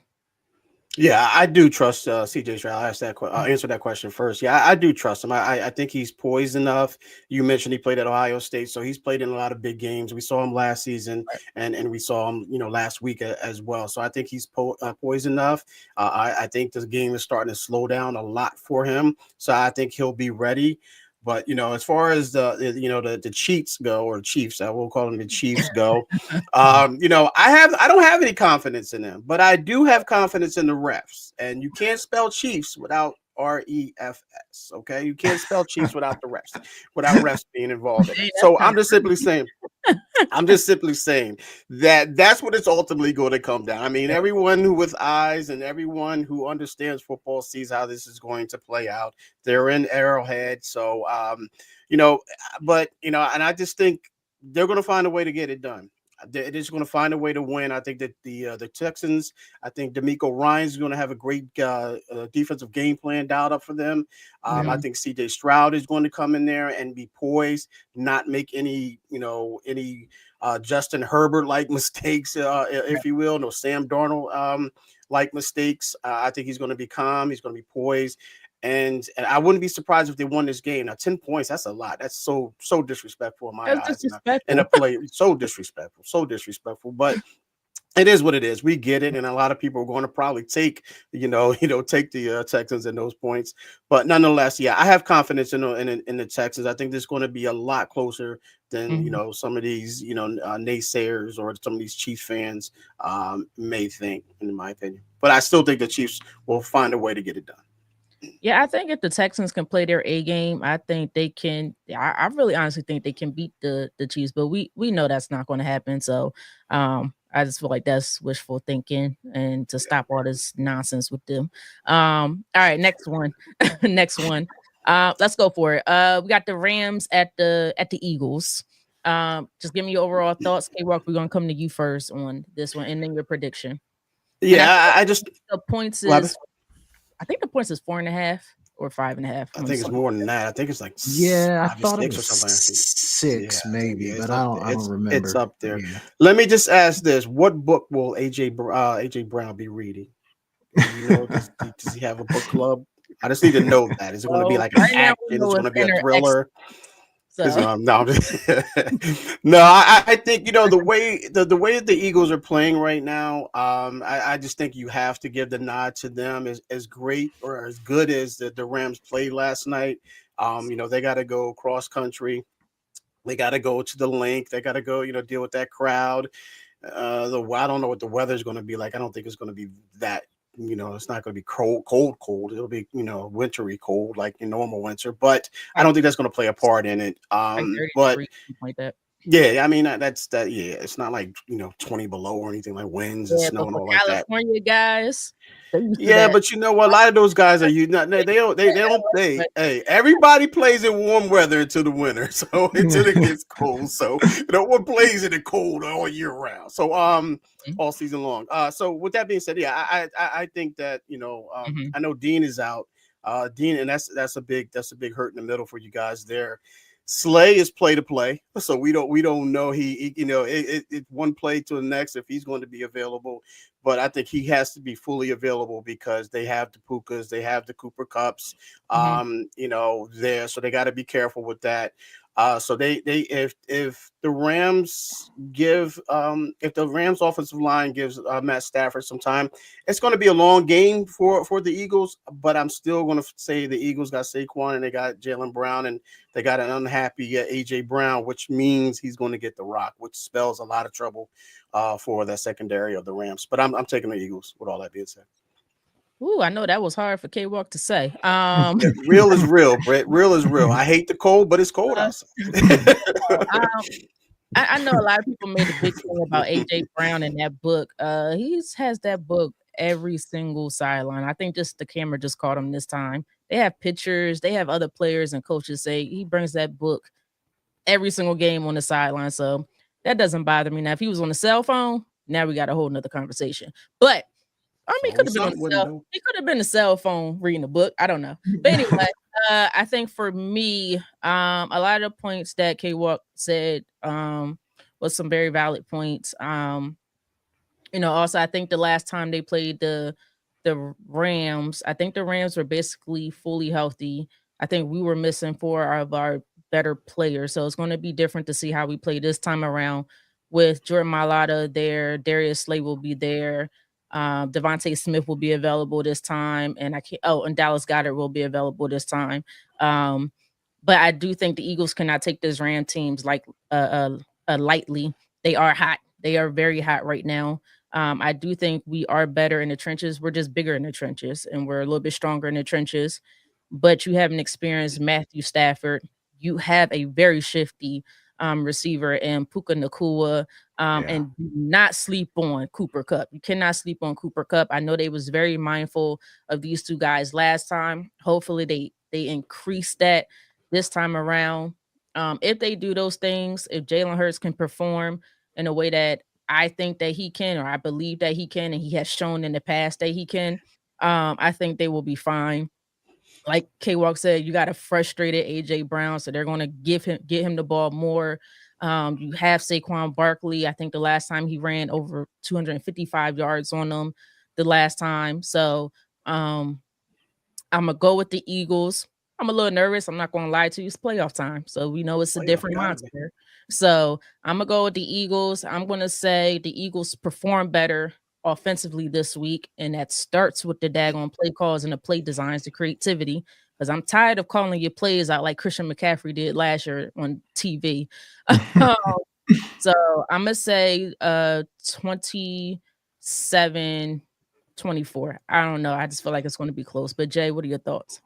Yeah, I do trust CJ Stroud. I'll answer that question first. Yeah, I do trust him. I think he's poised enough. You mentioned he played at Ohio State, so he's played in a lot of big games. We saw him last season, and we saw him, last week as well. So I think he's poised enough. I think this game is starting to slow down a lot for him. So I think he'll be ready. But as far as the Chiefs go, or Chiefs, I will call them the Chiefs go. I don't have any confidence in them, but I do have confidence in the refs. And you can't spell Chiefs without REFS. Okay, you can't spell Chiefs without the refs, without refs being involved in it. Hey, that's So kind I'm just simply saying. I'm just simply saying that that's what it's ultimately going to come down. I mean, of everyone who with eyes and everyone who understands football sees how this is going to play out. They're in Arrowhead, so you know, but and I just think they're going to find a way to get it done. They're just going to find a way to win. I think that the Texans. I think D'Amico Ryan's going to have a great defensive game plan dialed up for them. I Mhm. think C.J. Stroud is going to come in there and be poised, not make any Justin Herbert like mistakes, if you will, no Sam Darnold like mistakes. I think he's going to be calm. He's going to be poised. And I wouldn't be surprised if they won this game. Now, 10 points, that's a lot. That's so disrespectful in my That's eyes. And a disrespectful. play, so disrespectful, so disrespectful. But it is what it is. We get it, and a lot of people are going to probably take, take the Texans and those points. But nonetheless, yeah, I have confidence in the Texans. I think this is going to be a lot closer than Mhm. some of these naysayers or some of these Chiefs fans may think, in my opinion. But I still think the Chiefs will find a way to get it done. Yeah, I think if the Texans can play their A game, I think they can. I really honestly think they can beat the Chiefs, but we know that's not going to happen. So, I just feel like that's wishful thinking, and to stop all this nonsense with them. All right, next one, next one. Let's go for it. We got the Rams at the Eagles. Just give me your overall thoughts. K Rock, we're gonna come to you first on this one, and then your prediction. And I Yeah, think I just the points what happened? is I think the points is 4.5 or 5.5. I One think it's second. more than that. I think it's like Yeah, I five or thought it six or was something. Yeah, 6 maybe, it's but up I don't there. I don't It's remember. up there. Yeah. Let me just ask this: what book will AJ Brown be reading? Do you know? Does he have a book club? I just need to know that. Is it going to be So like an right now we action? Is know it going it's to be a inner X. thriller? Is So no, I'm just, no. I think the way that the Eagles are playing right now. I just think you have to give the nod to them as great or as good as the Rams played last night. They got to go cross country. They got to go to the link. They got to go, deal with that crowd. I don't know what the weather is going to be like. I don't think it's going to be that. It's not going to be cold. It'll be, wintry cold like in normal winter. But I like don't think that's going to play a part in it. like 30 But degrees, something like that. yeah, I mean that's that. Yeah, it's not like 20 below or anything like winds and Yeah, snow but and for all like that. California guys, they used to Yeah, that. but you know what? A lot of those guys are you not they hey, everybody plays in warm weather until the winter, so until it gets cold. So no one plays in the cold all year round. So all season long. So with that being said, yeah, I think that Mhm. I know Dean is out. Dean, and that's a big hurt in the middle for you guys there. Slay is play to play, so we don't know it one play to the next if he's going to be available, but I think he has to be fully available because they have the Pukas, they have the Cooper Cups, Mhm. there, so they got to be careful with that. So they if the Rams if the Rams offensive line gives Matt Stafford some time, it's going to be a long game for the Eagles, but I'm still going to say the Eagles got Saquon and they got Jalen Brown and they got an unhappy AJ Brown, which means he's going to get the rock, which spells a lot of trouble for that secondary of the Rams. But I'm taking the Eagles with all that being said. Ooh, I know that was hard for K Walk to say. Yeah, real is real, Brett. Real is real. I hate the cold, but it's cold Uh, outside. um, I know a lot of people made a big thing about AJ Brown in that book. He's has that book every single sideline. I think just the camera just caught him this time. They have pictures. They have other players and coaches say he brings that book every single game on the sideline. So that doesn't bother me. Now, if he was on the cell phone, now we got a whole nother conversation. But I It's mean, he could always have been on something the wouldn't do. he could have been a cell phone reading a book. I don't know. But anyway, I think for me, a lot of the points that K Walk said was some very valid points. Also I think the last time they played the Rams, I think the Rams were basically fully healthy. I think we were missing four of our better players. So it's going to be different to see how we play this time around with Jordan Mailata there, Darius Slay will be there. Devontae Smith will be available this time, and and Dallas Goddard will be available this time. Um, but I do think the Eagles cannot take this Ram teams like lightly. They are hot. They are very hot right now. I do think we are better in the trenches. We're just bigger in the trenches and we're a little bit stronger in the trenches. But you have an experienced Matthew Stafford. You have a very shifty receiver in Puka Nakua. Yeah. And do not sleep on Cooper Cup. You cannot sleep on Cooper Cup. I know they was very mindful of these two guys last time. Hopefully they increase that this time around. If they do those things, if Jalen Hurts can perform in a way that I think that he can, or I believe that he can, and he has shown in the past that he can, I think they will be fine. Like K Walk said, you got a frustrated AJ Brown, so they're going to get him the ball more. You have Saquon Barkley. I think the last time he ran over 255 yards on them, the last time. So I'm gonna go with the Eagles. I'm a little nervous. I'm not gonna lie to you. It's playoff time, so we know it's a Playoff different gotta be. monster. So I'm gonna go with the Eagles. I'm gonna say the Eagles perform better offensively this week, and that starts with the daggone play calls and the play designs, the creativity. Because I'm tired of calling your plays out like Christian McCaffrey did last year on TV. So I'm gonna say 27-24. I don't know. I just feel like it's gonna be close. But Jay, what are your thoughts?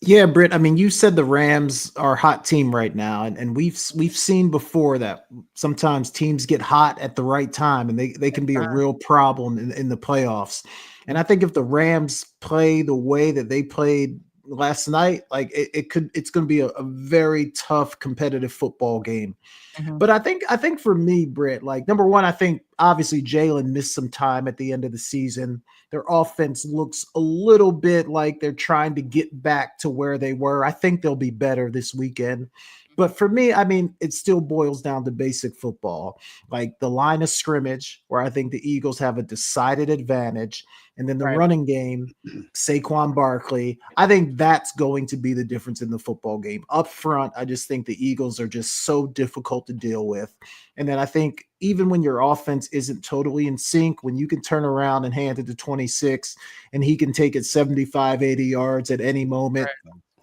Yeah, Britt. I mean, you said the Rams are a hot team right now, and we've seen before that sometimes teams get hot at the right time, and they can be a real problem in the playoffs. And I think if the Rams play the way that they played last night, like it's going to be a very tough competitive football game. Mhm. But I think for me, Britt, like number one, I think obviously Jalen missed some time at the end of the season. Their offense looks a little bit like they're trying to get back to where they were. I think they'll be better this weekend. But for me, I mean, it still boils down to basic football, like the line of scrimmage, where I think the Eagles have a decided advantage, and then the Right. running game, Saquon Barkley. I think that's going to be the difference in the football game. Up front, I just think the Eagles are just so difficult to deal with. And then I think even when your offense isn't totally in sync, when you can turn around and hand it to 26 and he can take it 75, 80 yards at any moment,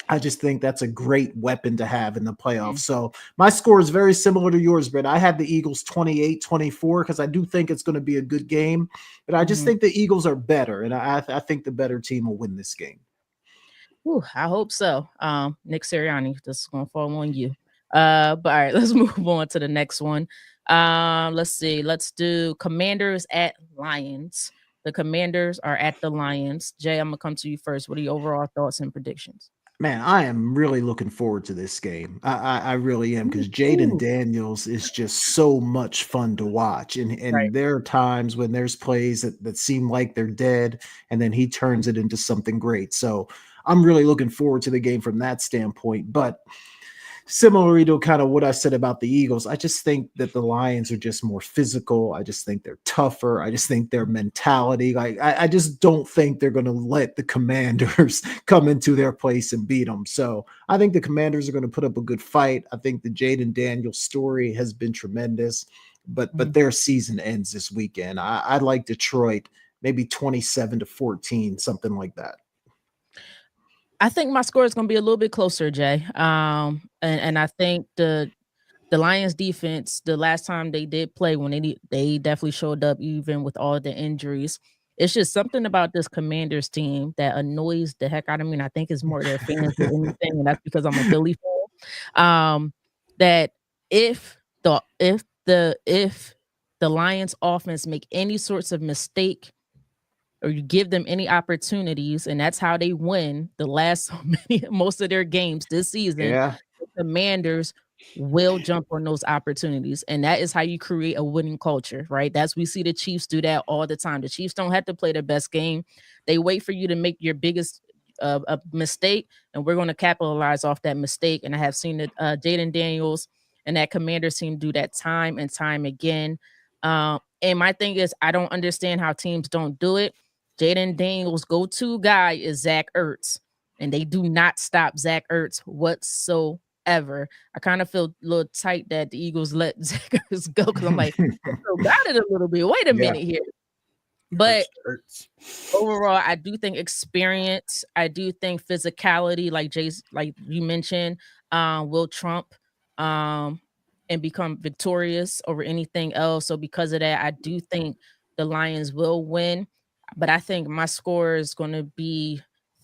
I just think that's a great weapon to have in the playoffs. Mhm. So my score is very similar to yours, but I had the Eagles 28-24 because I do think it's going to be a good game. But I just Mhm. think the Eagles are better, and I think the better team will win this game. Whew, I hope so. Nick Sirianni, this is gonna fall on you. But all right, let's move on to the next one. Let's see. Let's do Commanders at Lions. The Commanders are at the Lions. Jay, I'm gonna come to you first. What are your overall thoughts and predictions? Man, I am really looking forward to this game. I really am Me because Jaden too. Daniels is just so much fun to watch. And Right. there are times when there's plays that seem like they're dead, and then he turns it into something great. So I'm really looking forward to the game from that standpoint. But similarly to kind of what I said about the Eagles, I just think that the Lions are just more physical. I just think they're tougher. I just think their mentality, like I just don't think they're going to let the Commanders come into their place and beat them. So I think the Commanders are going to put up a good fight. I think the Jaden Daniels story has been tremendous, but Mhm. their season ends this weekend. I'd like Detroit, maybe 27-14, something like that. I think my score is gonna be a little bit closer, Jay. And I think the Lions defense, the last time they did play, when they definitely showed up even with all the injuries. It's just something about this Commanders team that annoys the heck out of me, and I think it's more their fans than anything, and that's because I'm a Philly fan. That if the Lions offense make any sorts of mistake or you give them any opportunities, and that's how they win the last so many most of their games this season. Yeah. The Commanders will jump on those opportunities, and that is how you create a winning culture, right? That's we see the Chiefs do that all the time. The Chiefs don't have to play their best game; they wait for you to make your biggest a mistake, and we're going to capitalize off that mistake. And I have seen that Jaden Daniels and that Commanders team do that time and time again. And my thing is, I don't understand how teams don't do it. Jaden Daniels' go-to guy is Zach Ertz, and they do not stop Zach Ertz whatsoever. I kind of feel a little tight that the Eagles let Zach Ertz go because I'm like, they still got it a little bit. Wait a Yeah. minute here. But Hurts. overall, I do think experience, I do think physicality, like you mentioned, will trump um and become victorious over anything else. So because of that, I do think the Lions will win, but I think my score is going to be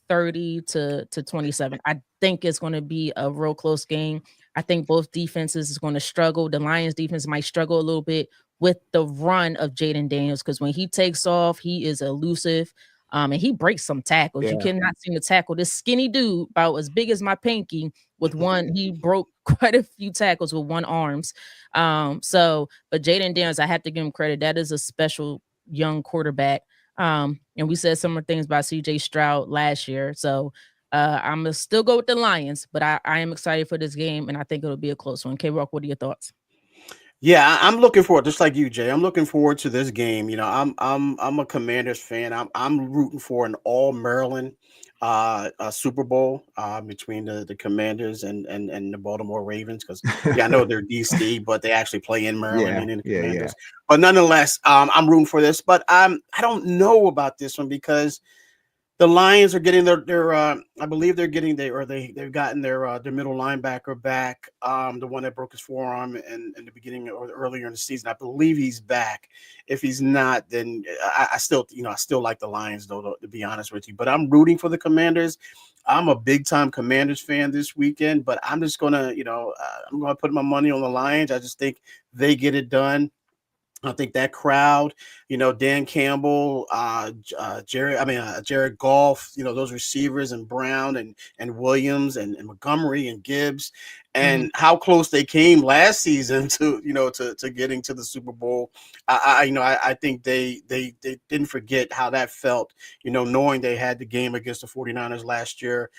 30 to 27. I think it's going to be a real close game. I think both defenses is going to struggle. The Lions defense might struggle a little bit with the run of Jaden Daniels because when he takes off, he is elusive. And he breaks some tackles. You Yeah. cannot seem to tackle this skinny dude about as big as my pinky with one. He broke quite a few tackles with one arms. But Jaden Daniels, I have to give him credit. That is a special young quarterback. And we said similar things about CJ Stroud last year. So I'm gonna still go with the Lions, but I am excited for this game, and I think it'll be a close one. K Rock, what are your thoughts? Yeah, I'm looking forward, just like you, Jay. I'm looking forward to this game. I'm a Commanders fan. I'm rooting for an all Maryland Super Bowl between the Commanders and the Baltimore Ravens because I know they're DC, but they actually play in Maryland, Yeah, meaning the yeah, yeah. Commanders. But nonetheless, I'm rooting for this. But I don't know about this one because the Lions are getting their I believe they've gotten their middle linebacker back, the one that broke his forearm in the beginning or earlier in the season. I believe he's back. If he's not, then I still like the Lions though, to be honest with you. But I'm rooting for the Commanders. I'm a big time Commanders fan this weekend, but I'm just gonna I'm gonna put my money on the Lions. I just think they get it done. I think that crowd, Dan Campbell, Jared Goff, those receivers and Brown and Williams and Montgomery and Gibbs, and how close they came last season to getting to the Super Bowl. I think they didn't forget how that felt, knowing they had the game against the 49ers last year,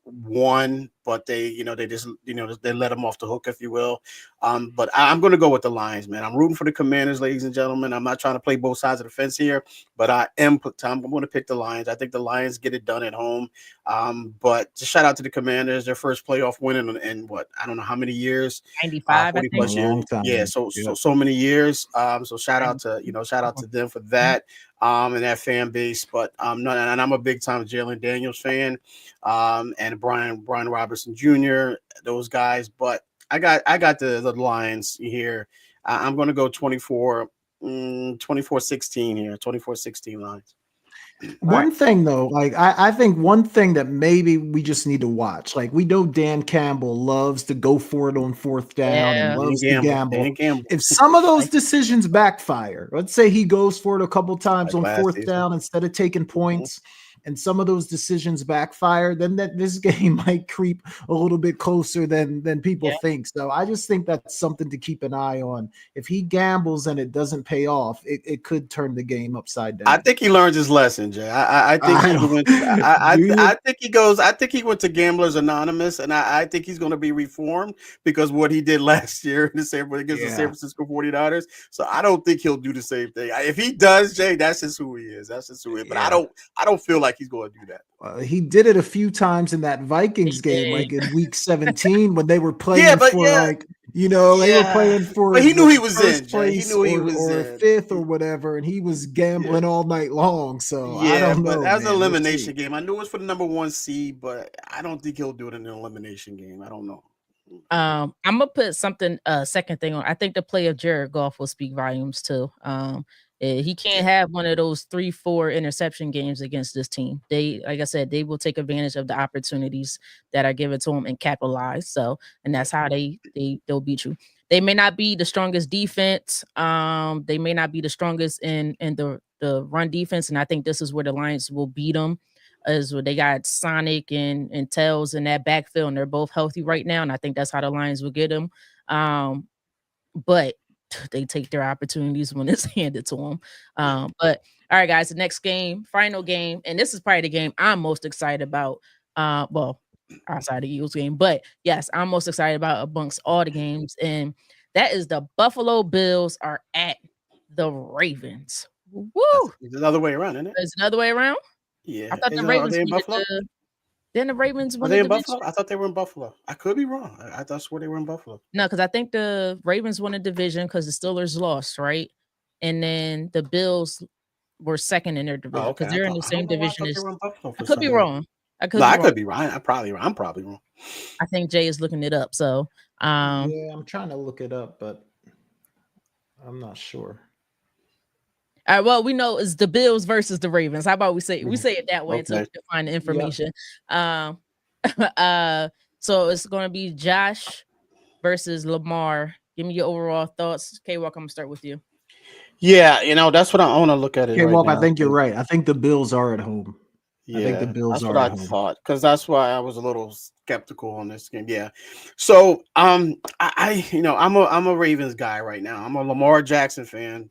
won, but they just, they let them off the hook, if you will. But I'm going to go with the Lions, man. I'm rooting for the Commanders, ladies and gentlemen. I'm not trying to play both sides of the fence here, but I'm going to pick the Lions. I think the Lions get it done at home. But just shout out to the Commanders, their first playoff win in what, I don't know how many years, 95, 40 I think. plus years. Long time. Yeah, so many years. So shout out to them for that. And that fan base, but no, and I'm a big time Jalen Daniels fan, and Brian Robertson Jr. Those guys, but I got the Lions here. I'm going to go 24-16 here, 24-16 Lions. One thing though, like I think one thing that maybe we just need to watch, like we know Dan Campbell loves to go for it on fourth down and Yeah. loves to gamble. Dan Campbell. If some of those decisions backfire, let's say he goes for it a couple times Like on last fourth season. down instead of taking points, and some of those decisions backfire, then this game might creep a little bit closer than people think. So I just think that's something to keep an eye on. If he gambles and it doesn't pay off, it could turn the game upside down. I think he learns his lesson, Jay. I think I think he went to Gamblers Anonymous, and I think he's going to be reformed because what he did last year against the San Francisco 49ers. So I don't think he'll do the same thing. If he does, Jay, that's just who he is. That's just who he is. But I don't feel like he's going to do that. He did it a few times in that Vikings game, like in week 17 when they were playing they were playing for. But he knew he was in. He knew he was or in fifth or whatever, and he was gambling all night long. So I don't know. But that's an elimination game. I knew it was for the number 1 seed, but I don't think he'll do it in an elimination game. I don't know. I'm gonna put something second thing on. I think the play of Jared Goff will speak volumes too. He can't have one of those 3-4 interception games against this team. They, like I said, they will take advantage of the opportunities that are given to them and capitalize. So, and that's how they'll beat you. They may not be the strongest defense. They may not be the strongest in the run defense, and I think this is where the Lions will beat them. Is where they got Sonic and Tails in that backfield, and they're both healthy right now, and I think that's how the Lions will get them. But they take their opportunities when it's handed to them. But all right, guys, the next game, final game, and this is probably the game I'm most excited about. Well, outside the Eagles game, but yes, I'm most excited about amongst all the games, and that is the Buffalo Bills are at the Ravens. Woo! It's another way around, isn't it? It's another way around. Yeah. I thought the are Ravens they in needed Buffalo? Then the Ravens Are won they the in division. Buffalo? I thought they were in Buffalo. I could be wrong. I swear they were in Buffalo. No, because I think the Ravens won the division because the Steelers lost, right? And then the Bills were second in their division because they're in the same division as. I could be wrong. I could be wrong. I'm probably wrong. I think Jay is looking it up. So yeah, I'm trying to look it up, but I'm not sure. Well, we know it's the Bills versus the Ravens. How about we Mhm. say it that way until we Okay. can find the Yep. information. Um, uh, so it's going to be Josh versus Lamar. Give me your overall thoughts. K Walk, I'm gonna start with you. Yeah, that's what I want to look at it Okay, right Walk, I now. think you're right. I think the Bills are at home. I think the Yeah, Bills that's what are I at home. thought because that's why I was a little skeptical on this game. Yeah, so I'm a Ravens guy right now. I'm a Lamar Jackson fan.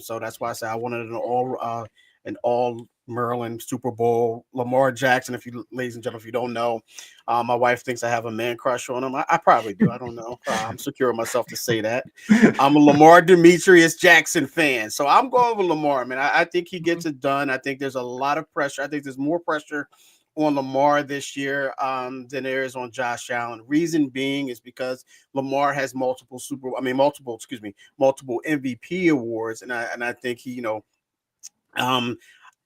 So that's why I said I wanted an all Maryland Super Bowl. Lamar Jackson, if you ladies and gentlemen, if you don't know, my wife thinks I have a man crush on him. I probably do. I don't know. I'm secure in myself to say that. I'm a Lamar Demetrius Jackson fan. So I'm going with Lamar, man. I think he gets it done. I think there's a lot of pressure. I think there's more pressure on Lamar this year than there is on Josh Allen. Reason being is because Lamar has multiple MVP awards, and I think he, um,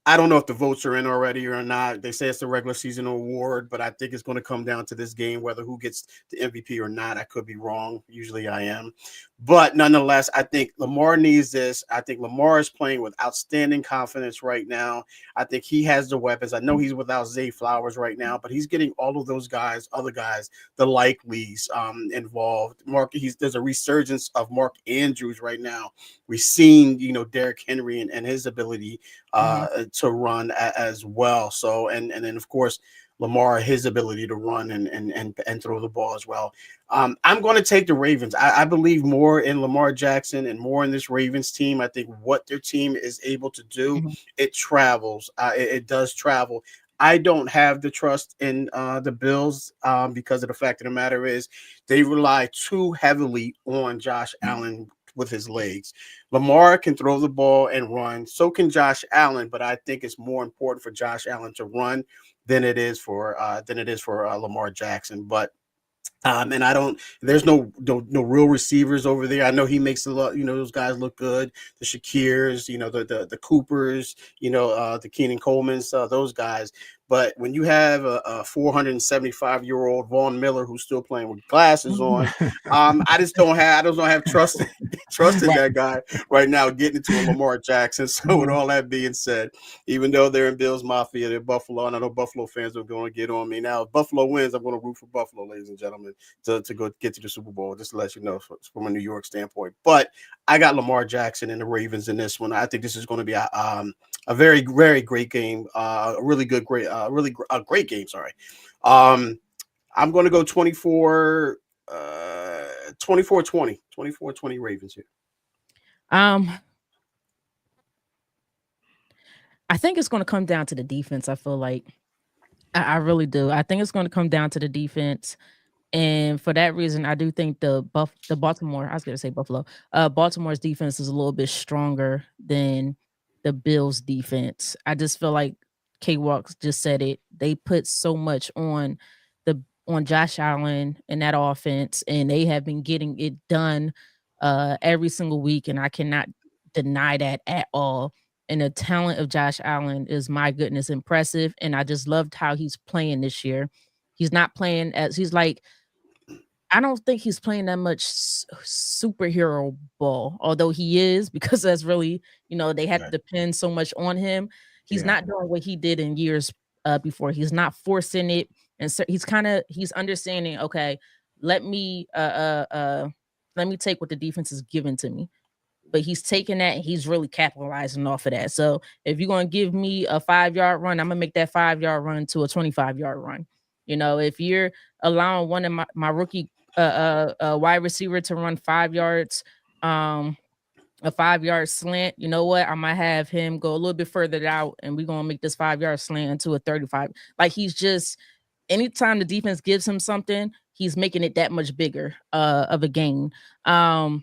I don't know if the votes are in already or not. They say it's a regular season award, but I think it's going to come down to this game whether who gets the MVP or not. I could be wrong. Usually I am. But nonetheless, I think Lamar needs this. I think Lamar is playing with outstanding confidence right now. I think he has the weapons. I know he's without Zay Flowers right now, but he's getting all of those guys, other guys, the likelies involved. There's a resurgence of Mark Andrews right now. We've seen, Derrick Henry and his ability Mhm. to run as well. So and then of course Lamar, his ability to run and throw the ball as well. I'm going to take the Ravens. I believe more in Lamar Jackson and more in this Ravens team. I think what their team is able to do, Mhm. it travels. It does travel. I don't have the trust in the Bills because of the fact of the matter is they rely too heavily on Josh Allen with his legs. Lamar can throw the ball and run. So can Josh Allen, but I think it's more important for Josh Allen to run than it is for Lamar Jackson. But and I don't. There's no real receivers over there. I know he makes a lot. Those guys look good. The Shakirs, the Coopers, the Keenan Colemans, those guys. But when you have a 475-year-old Vaughn Miller who's still playing with glasses on, I just don't have trust trust in Right. that guy right now getting into a Lamar Jackson. So with Mhm. all that being said, even though they're in Bills Mafia, they're Buffalo, and I know Buffalo fans are going to get on me now. If Buffalo wins, I'm going to root for Buffalo, ladies and gentlemen, to go get to the Super Bowl, just to let you know from a New York standpoint. But I got Lamar Jackson and the Ravens in this one. I think this is going to be a very, very great game, a really good, great, a great game. Sorry. Um, I'm going to go 24-20 Ravens here. Um, I think it's going to come down to the defense. I feel like I really do. I think it's going to come down to the defense. And for that reason, I do think the Baltimore, I was gonna say Buffalo, Baltimore's defense is a little bit stronger than the Bills defense. I just feel like K Walks just said it. They put so much on Josh Allen and that offense, and they have been getting it done every single week, and I cannot deny that at all. And the talent of Josh Allen is, my goodness, impressive. And I just loved how he's playing this year. He's not playing as he's like I don't think he's playing that much superhero ball, although he is because that's really, they have to Right. depend so much on him. He's Yeah. not doing what he did in years before. He's not forcing it, and so he's understanding. Okay, let me let me take what the defense is giving to me, but he's taking that and he's really capitalizing off of that. So if you're gonna give me a 5 yard run, I'm gonna make that 5 yard run to a 25 yard run. If you're allowing one of my rookie wide receiver to run 5 yards, um, a 5 yard slant, you know what? I might have him go a little bit further out and we're gonna make this 5 yard slant into a 35. Like he's just anytime the defense gives him something, he's making it that much bigger of a gain. Um,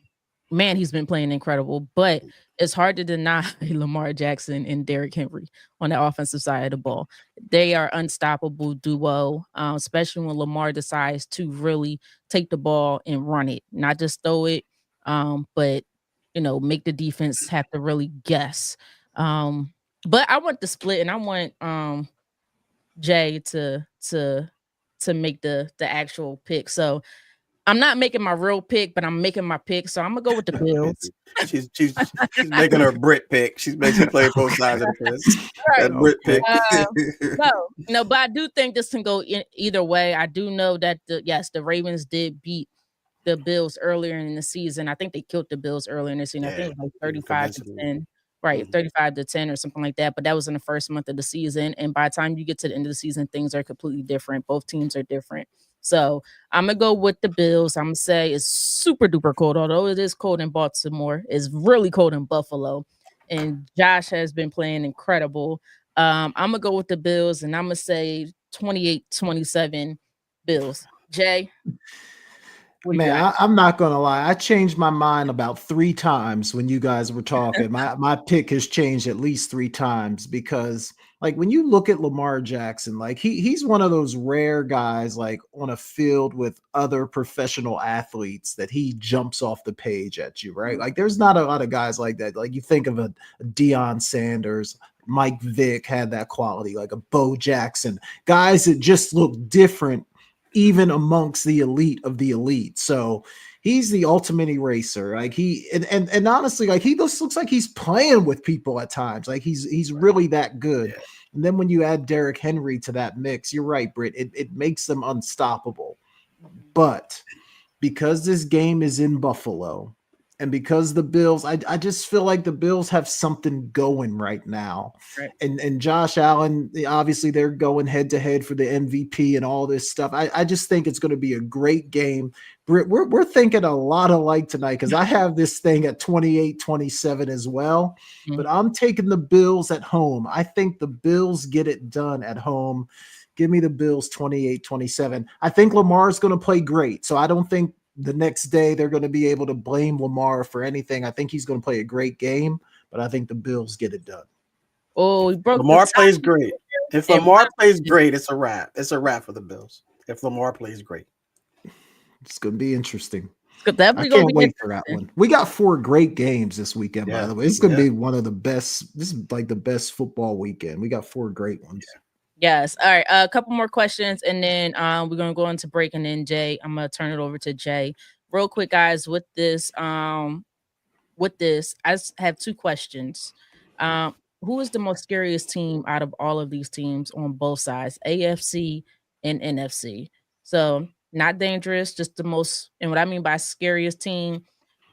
man, he's been playing incredible, but it's hard to deny Lamar Jackson and Derrick Henry on the offensive side of the ball. They are unstoppable duo, especially when Lamar decides to really take the ball and run it, not just throw it, but make the defense have to really guess. But I want the split, and I want Jay to make the actual pick. So I'm not making my real pick, but I'm making my pick. So I'm gonna go with the Bills. She's making her Brit pick. She's basically playing both sides of the fence. Right. That Brit pick. No, but I do think this can go either way. I do know that the Ravens did beat the Bills earlier in the season. I think they killed the Bills earlier in the season. I think it was like 35 to 10. Right, 35 to 10 or something like that. But that was in the first month of the season. And by the time you get to the end of the season, things are completely different. Both teams are different. So I'm gonna go with the Bills. I'm gonna say it's super duper cold, although it is cold in Baltimore. It's really cold in Buffalo. And Josh has been playing incredible. I'm gonna go with the Bills, and I'm gonna say 28-27 Bills. Jay, what do you got? I'm not gonna lie. I changed my mind about 3 times when you guys were talking. My pick has changed at least 3 times because, like, when you look at Lamar Jackson, like he's one of those rare guys, like on a field with other professional athletes, that he jumps off the page at you, right? Like, there's not a lot of guys like that. Like, you think of a Deion Sanders, Mike Vick had that quality, like a Bo Jackson, guys that just look different even amongst the elite of the elite. So he's the ultimate eraser. Like, he and honestly, like, he just looks like he's playing with people at times. Like, he's really that good. Yeah. And then when you add Derrick Henry to that mix, you're right, Britt. It makes them unstoppable. But because this game is in Buffalo, and because the Bills, I just feel like the Bills have something going right now. Right. And Josh Allen, obviously they're going head to head for the MVP and all this stuff. I just think it's going to be a great game. Britt, we're thinking a lot alike tonight, because I have this thing at 28-27 as well. But I'm taking the Bills at home. I think the Bills get it done at home. Give me the Bills 28-27. I think Lamar's going to play great. So I don't think the next day they're going to be able to blame Lamar for anything. I think he's going to play a great game, but I think the Bills get it done. Oh, he broke Lamar plays great. If Lamar plays great, it's a wrap. It's a wrap for the Bills. If Lamar plays great. It's going to be interesting. I can't wait for that one. We got 4 great games this weekend, by the way. It's going to be one of the best. This is like the best football weekend. We got 4 great ones. Yeah. Yes. All right. A couple more questions, and then we're gonna go into break, and then Jay, I'm gonna turn it over to Jay real quick, guys. With this, I have 2 questions. Who is the most scariest team out of all of these teams on both sides, AFC and NFC? So not dangerous, just the most. And what I mean by scariest team,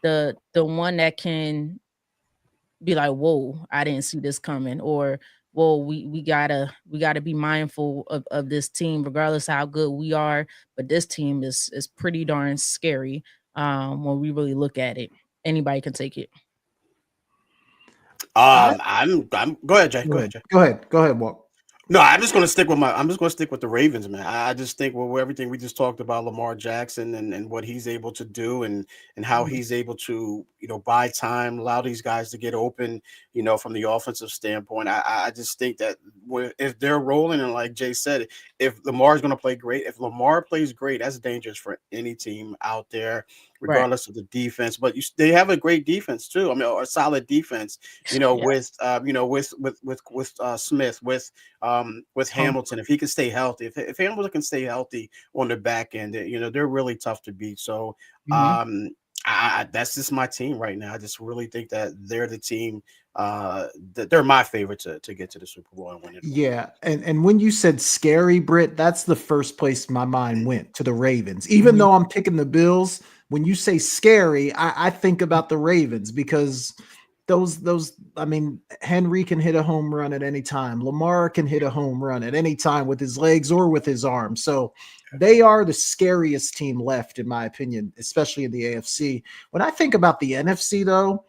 the one that can be like, whoa, I didn't see this coming, or whoa, we gotta be mindful of this team, regardless of how good we are. But this team is pretty darn scary when we really look at it. Anybody can take it. I'm go ahead, Jay. Go ahead, Walt. No, I'm just gonna stick with the Ravens, man. I just think with everything we just talked about, Lamar Jackson and what he's able to do, and how he's able to, buy time, allow these guys to get open, from the offensive standpoint. I just think that if they're rolling, and like Jay said, if Lamar's gonna play great, if Lamar plays great, that's dangerous for any team out there, regardless of the defense. But they have a great defense too. I mean, a solid defense, with Smith, with Hamilton, if he can stay healthy, if Hamilton can stay healthy on the back end, they're really tough to beat. So that's just my team right now. I just really think that they're the team that they're my favorite to get to the Super Bowl and win it. Yeah, and when you said scary, Britt, that's the first place my mind went, to the Ravens. Even though I'm picking the Bills, when you say scary, I think about the Ravens, because those I mean, Henry can hit a home run at any time. Lamar can hit a home run at any time with his legs or with his arms. So they are the scariest team left, in my opinion, especially in the AFC. When I think about the NFC, though,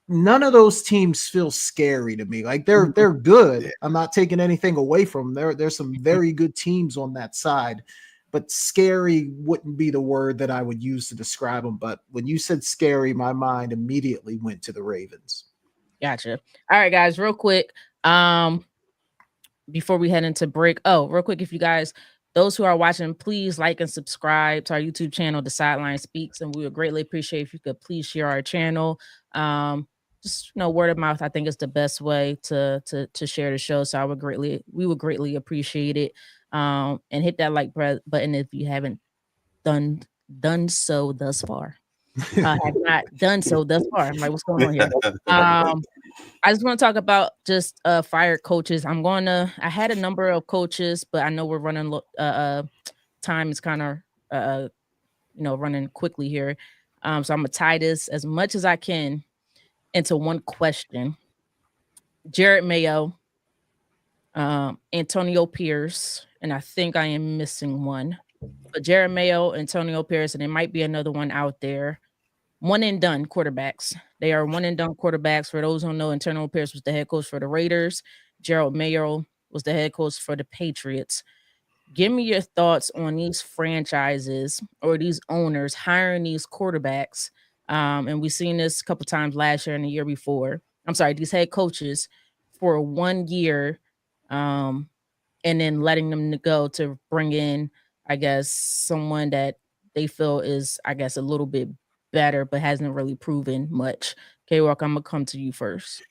none of those teams feel scary to me. Like, they're good. I'm not taking anything away from them. There's some very good teams on that side. But scary wouldn't be the word that I would use to describe them. But when you said scary, my mind immediately went to the Ravens. Gotcha. All right, guys, real quick. Before we head into break, real quick, if you guys, those who are watching, please like and subscribe to our YouTube channel, The Sideline Speaks, and we would greatly appreciate if you could please share our channel. Just word of mouth, I think, is the best way to share the show. So we would greatly appreciate it. And hit that like button if you haven't done done so thus far. Have not done so thus far. I'm like, what's going on here? I just want to talk about just fired coaches. I had a number of coaches, but I know we're running time is kind of running quickly here. So I'm gonna tie this as much as I can into one question. Jared Mayo, Antonio Pierce, and I think I am missing one. But Jared Mayo, Antonio Pierce, and there might be another one out there. One and done quarterbacks. They are one and done quarterbacks. For those who don't know, Antonio Pierce was the head coach for the Raiders. Gerald Mayo was the head coach for the Patriots. Give me your thoughts on these franchises or these owners hiring these quarterbacks. And we've seen this a couple times last year and the year before. I'm sorry, these head coaches for 1 year, and then letting them go to bring in, I guess, someone that they feel is, I guess, a little bit better, but hasn't really proven much. K-Rock, I'm gonna come to you first.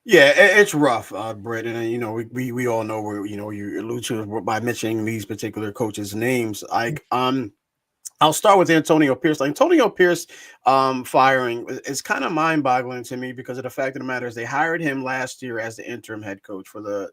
Yeah, it's rough, Brett, and we all know where you allude to by mentioning these particular coaches' names. Like, I'll start with Antonio Pierce. Like, Antonio Pierce firing is kind of mind-boggling to me because of the fact of the matter is they hired him last year as the interim head coach for the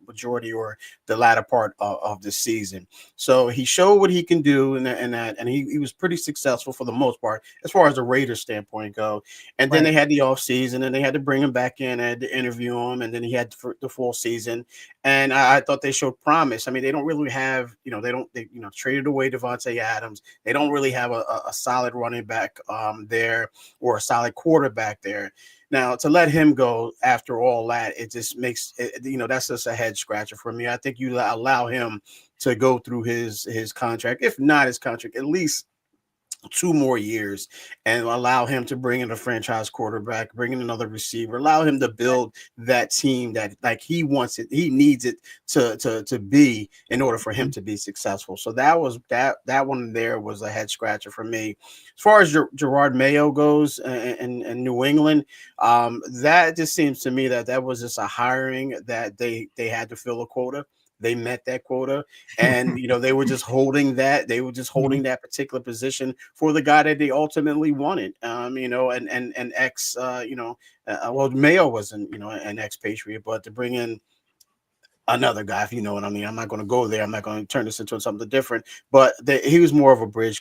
majority or the latter part of the season. So he showed what he can do and he was pretty successful for the most part as far as the Raiders standpoint go. And then Right. they had the offseason and they had to bring him back in, had to interview him, and then he had the full season. And I thought they showed promise. I mean, they don't really have, they traded away Devontae Adams. They don't really have a solid running back there or a solid quarterback there. Now, to let him go after all that, it just makes that's just a head scratcher for me. I think you allow him to go through his contract, if not his contract, at least 2 more years, and allow him to bring in a franchise quarterback, bring in another receiver, allow him to build that team that like he wants it, he needs it to be in order for him to be successful. So that was that one there was a head scratcher for me. As far as Gerard Mayo goes in New England, that just seems to me that was just a hiring that they had to fill a quota. They met that quota, and they were just holding that. They were just holding that particular position for the guy that they ultimately wanted. And ex, well, Mayo wasn't, an expatriate, but to bring in another guy, if you know what I mean. I'm not going to go there. I'm not going to turn this into something different. But he was more of a bridge,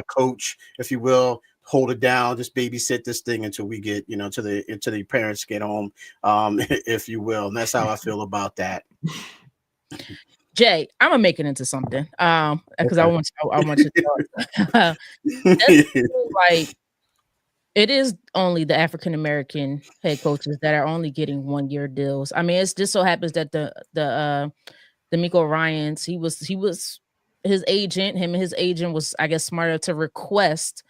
coach, if you will. Hold it down, just babysit this thing until we get, until the parents get home, if you will. And that's how I feel about that. Jay, I'm gonna make it into something. Because I want your thoughts. Like, it is only the African American head coaches that are only getting 1-year deals. I mean, it just so happens that the Miko Ryans, his agent was, I guess, smarter to request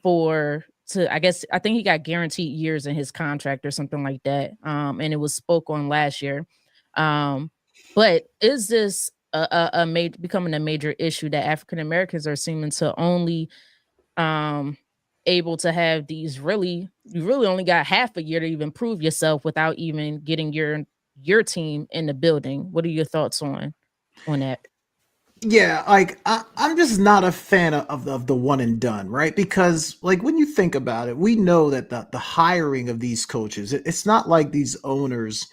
I think he got guaranteed years in his contract or something like that. And it was spoke on last year. But is this becoming a major issue that African Americans are seeming to only able to have these you really only got half a year to even prove yourself without even getting your team in the building? What are your thoughts on that? Yeah, like I'm just not a fan of the one and done, right? Because like when you think about it, we know that the hiring of these coaches, it's not like these owners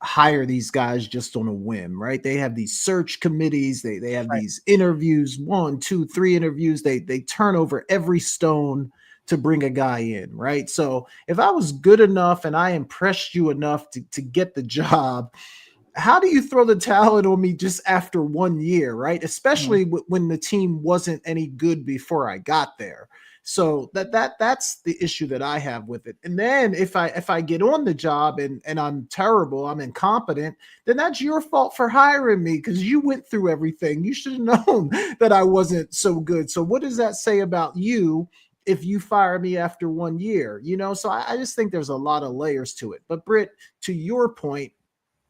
hire these guys just on a whim, right? They have these search committees, they have Right. these interviews, 1, 2, 3 interviews, they turn over every stone to bring a guy in, right? So if I was good enough and I impressed you enough to get the job, how do you throw the towel on me just after 1 year, right? Especially when the team wasn't any good before I got there. So that's the issue that I have with it. And then if I get on the job and I'm terrible, I'm incompetent, then that's your fault for hiring me because you went through everything. You should have known that I wasn't so good. So what does that say about you if you fire me after 1 year? So I just think there's a lot of layers to it. But Britt, to your point,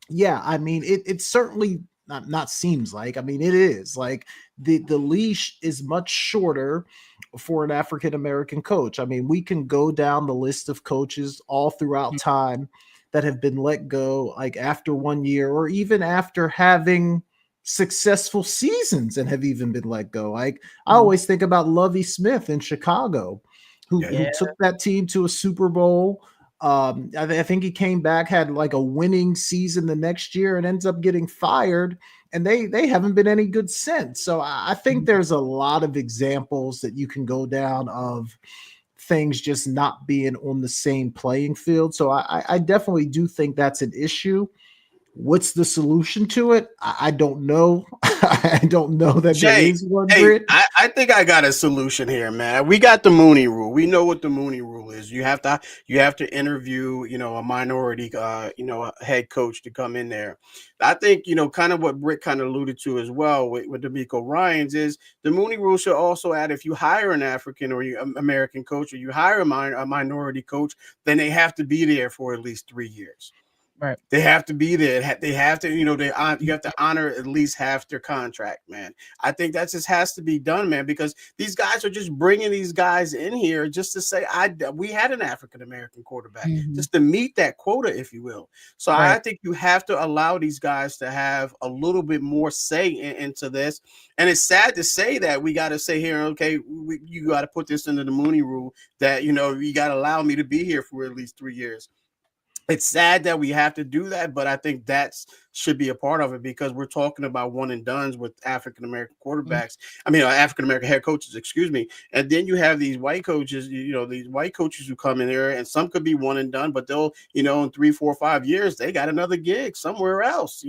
yeah, I mean, it certainly not seems like, I mean, it is like the leash is much shorter for an African American coach. I mean, we can go down the list of coaches all throughout time that have been let go, like after 1 year or even after having successful seasons and have even been let go. Like I always think about Lovie Smith in Chicago, who took that team to a Super Bowl. I think he came back, had like a winning season the next year, and ends up getting fired. And they haven't been any good since. So I think there's a lot of examples that you can go down of things just not being on the same playing field. So I definitely do think that's an issue. What's the solution to it? I don't know. I don't know that there Jay, is one, hey, Britt. I think I got a solution here, man. We got the Mooney Rule. We know what the Mooney Rule is. You have to interview, a minority, head coach to come in there. I think, kind of what Britt kind of alluded to as well with D'Amico Ryans is the Mooney Rule should also add if you hire an African or American coach or you hire a minority coach, then they have to be there for at least 3 years. Right. They have to be there. They have to, you have to honor at least half their contract, man. I think that just has to be done, man, because these guys are just bringing these guys in here just to say, we had an African American quarterback, just to meet that quota, if you will. So I think you have to allow these guys to have a little bit more say into this. And it's sad to say that we got to say here, okay, you got to put this into the Mooney Rule that, you got to allow me to be here for at least 3 years. It's sad that we have to do that, but I think that should be a part of it because we're talking about one and dones with African American quarterbacks. African American head coaches, excuse me. And then you have these white coaches, these white coaches who come in there, and some could be one and done, but they'll, in 3, 4, 5 years, they got another gig somewhere else,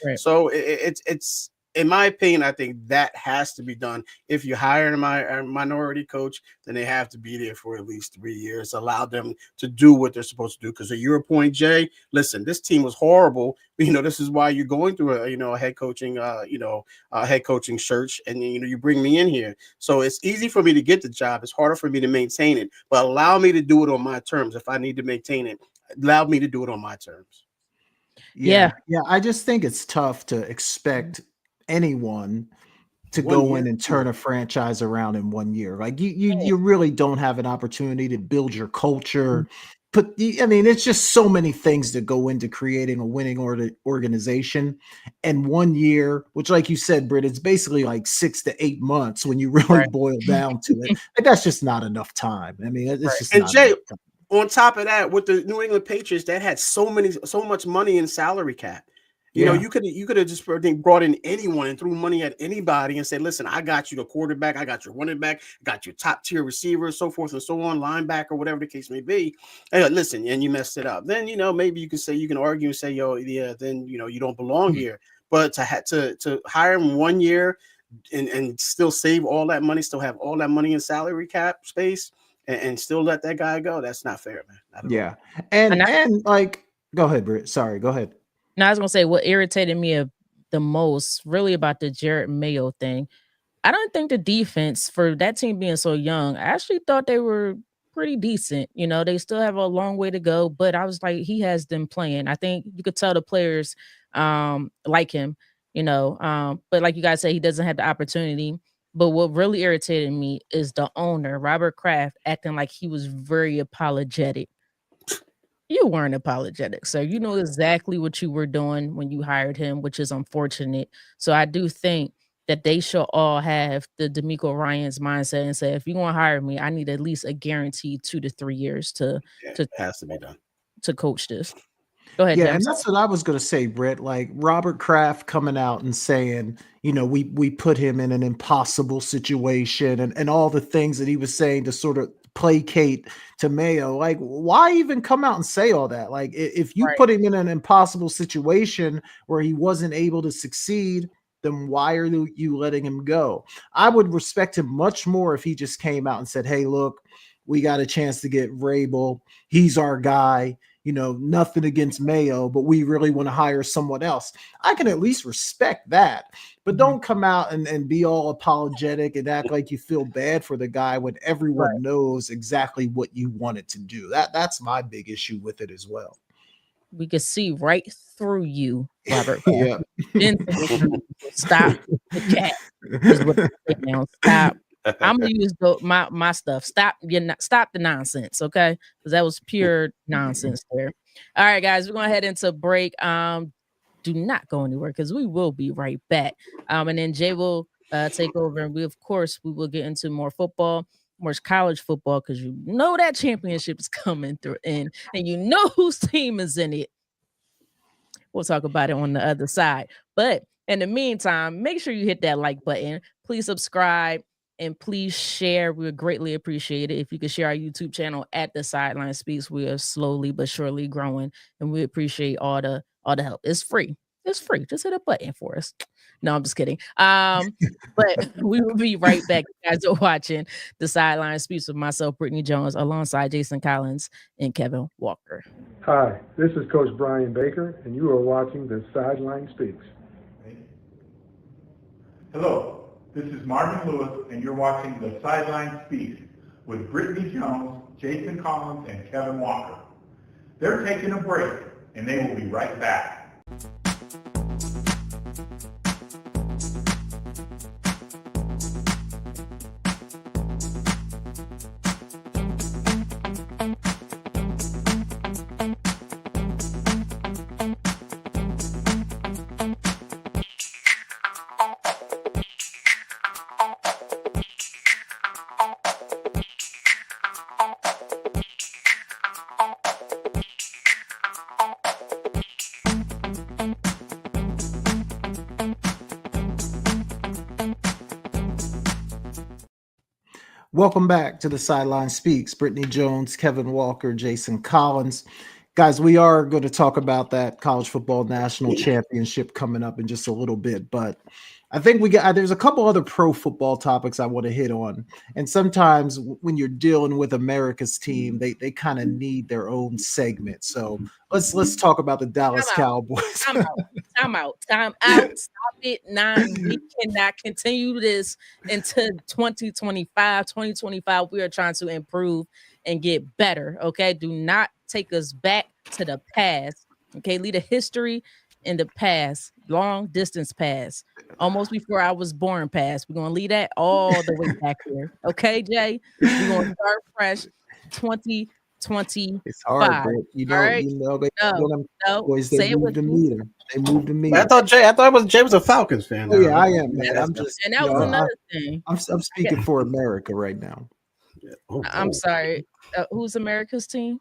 Right. So it's. In my opinion, I think that has to be done. If you hire a minority coach, then they have to be there for at least 3 years. Allow them to do what they're supposed to do. Because to your point, Jay, listen, this team was horrible. This is why you're going through a head coaching, head coaching search, and you bring me in here. So it's easy for me to get the job. It's harder for me to maintain it. But allow me to do it on my terms. If I need to maintain it, allow me to do it on my terms. Yeah. I just think it's tough to expect anyone to go in and turn a franchise around in 1 year. Like you really don't have an opportunity to build your culture. It's just so many things that go into creating a winning organization. And 1 year, which, like you said, Britt, it's basically like 6 to 8 months when you really boil down to it. Like, that's just not enough time. It's just and not Jay, enough time. On top of that, with the New England Patriots, that had so much money in salary cap. You could have just brought in anyone and threw money at anybody and said, listen, I got you the quarterback, I got your running back, I got your top tier receiver, so forth and so on, linebacker, whatever the case may be. Hey, listen, and you messed it up. Then, maybe you can argue and say, then, you don't belong here. But to hire him 1 year and still save all that money, still have all that money in salary cap space and still let that guy go, that's not fair, man. Yeah. And like, go ahead, Britt. Sorry, go ahead. Now, I was going to say what irritated me the most really about the Jared Mayo thing. I don't think the defense for that team being so young, I actually thought they were pretty decent. They still have a long way to go, but I was like, he has them playing. I think you could tell the players like him, but like you guys say, he doesn't have the opportunity. But what really irritated me is the owner, Robert Kraft, acting like he was very apologetic. You weren't apologetic, sir. You know exactly what you were doing when you hired him, which is unfortunate. So I do think that they should all have the D'Amico Ryans mindset and say, if you want to hire me, I need at least a guaranteed 2 to 3 years to has to be done to coach this. Go ahead. Yeah, and that's what I was going to say, Brett. Like Robert Kraft coming out and saying, we put him in an impossible situation and all the things that he was saying to sort of placate to Mayo. Like, why even come out and say all that? Like, if you put him in an impossible situation where he wasn't able to succeed, then why are you letting him go? I would respect him much more if he just came out and said, hey, look, we got a chance to get Vrabel. He's our guy. Nothing against Mayo, but we really want to hire someone else. I can at least respect that, but don't come out and be all apologetic and act like you feel bad for the guy when everyone knows exactly what you wanted to do. That's my big issue with it as well. We could see right through you, Robert. Yeah. Stop the cat. Is what now. Stop. I'm gonna use my stuff. Stop the nonsense, okay? Because that was pure nonsense there. All right, guys, we're gonna head into break. Do not go anywhere because we will be right back. And then Jay will take over, and we will get into more football, more college football, because you know that championship is coming through, and you know whose team is in it. We'll talk about it on the other side. But in the meantime, make sure you hit that like button. Please subscribe and please share. We would greatly appreciate it if you could share our YouTube channel at The Sideline Speaks. We are slowly but surely growing, and we appreciate all the help. It's free. It's free. Just hit a button for us. No, I'm just kidding. But we will be right back. You guys are watching The Sideline Speaks with myself, Brittany Jones, alongside Jason Collins and Kevin Walker. Hi, this is Coach Brian Baker, and you are watching The Sideline Speaks. Hello, this is Marvin Lewis, and you're watching The Sideline Speaks with Brittany Jones, Jason Collins, and Kevin Walker. They're taking a break, and they will be right back. Welcome back to The Sideline Speaks. Brittany Jones, Kevin Walker, Jason Collins. Guys, we are going to talk about that college football national championship coming up in just a little bit, but I think there's a couple other pro football topics I want to hit on. And sometimes when you're dealing with America's team, they kind of need their own segment. So let's talk about the Dallas Cowboys. Time out. Stop it. We cannot continue this into 2025. 2025, we are trying to improve and get better. Okay. Do not take us back to the past. Okay. Leave the history in the past, long distance past, almost before I was born past. We're going to leave that all the way back here. Okay, Jay? We're going to start fresh 2025. It's hard, bro. Right? They moved the meter. They moved the meter. I thought Jay was a Falcons fan. Oh, yeah, I am, man. I'm just, and that was another thing. I'm speaking for America right now. I'm sorry. Who's America's team?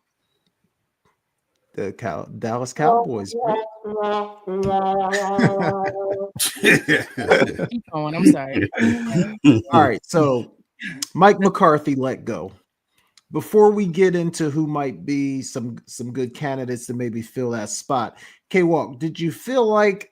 The Dallas Cowboys. Keep going. I'm sorry. All right. So Mike McCarthy let go. Before we get into who might be some good candidates to maybe fill that spot, K-Walk, did you feel like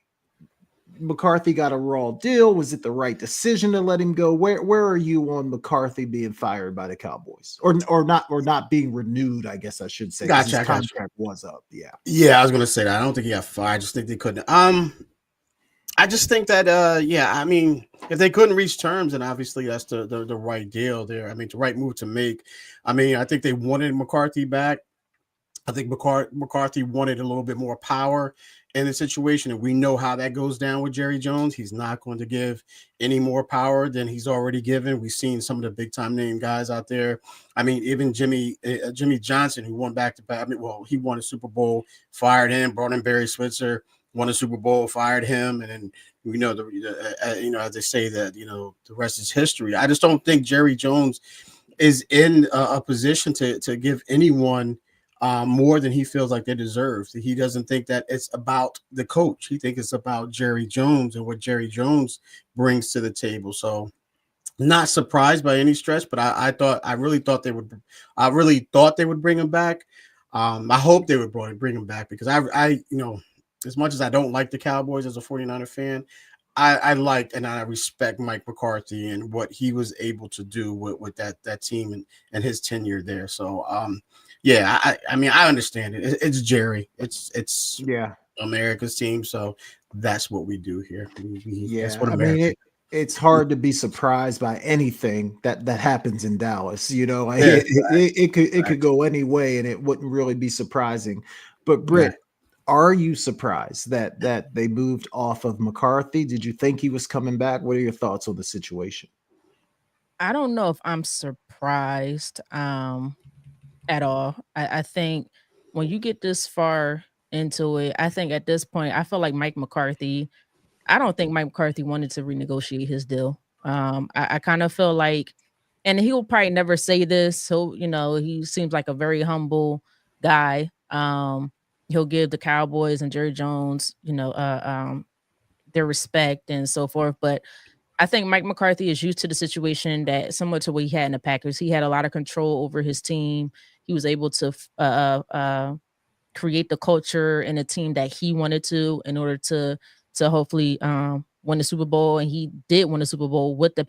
McCarthy got a raw deal? Was it the right decision to let him go? Where are you on McCarthy being fired by the Cowboys, or not being renewed? I guess I should say. Gotcha. His contract was up. Yeah. I was gonna say that. I don't think he got fired. I just think they couldn't. I just think that. I mean, if they couldn't reach terms, and obviously that's the right deal there. I mean, the right move to make. I mean, I think they wanted McCarthy back. I think McCarthy wanted a little bit more power in the situation, and we know how that goes down with Jerry Jones. He's not going to give any more power than he's already given. We've seen some of the big time name guys out there. I mean, even Jimmy Johnson, who won back-to-back. I mean, well, he won a Super Bowl, fired him, brought in Barry Switzer, won a Super Bowl, fired him, and then we know as they say that the rest is history. I just don't think Jerry Jones is in a position to give anyone more than he feels like they deserve. He doesn't think that it's about the coach. He thinks it's about Jerry Jones and what Jerry Jones brings to the table. So not surprised by any stretch, but I really thought they would bring him back. I hope they would bring him back because I as much as I don't like the Cowboys as a 49er fan, I like and I respect Mike McCarthy and what he was able to do with that team and his tenure there. So I mean, I understand it. It's Jerry. It's America's team. So that's what we do here. That's what America. I mean, it's hard to be surprised by anything that happens in Dallas. It could go any way, and it wouldn't really be surprising. But Britt, are you surprised that they moved off of McCarthy? Did you think he was coming back? What are your thoughts on the situation? I don't know if I'm surprised at all. I think when you get this far into it. I think at this point, I feel like Mike McCarthy. I don't think Mike McCarthy wanted to renegotiate his deal. I kind of feel like, and he'll probably never say this. So, he seems like a very humble guy. He'll give the Cowboys and Jerry Jones, their respect and so forth. But I think Mike McCarthy is used to the situation that similar to what he had in the Packers. He had a lot of control over his team. He was able to create the culture and a team that he wanted to in order to hopefully win the Super Bowl. And he did win the Super Bowl with the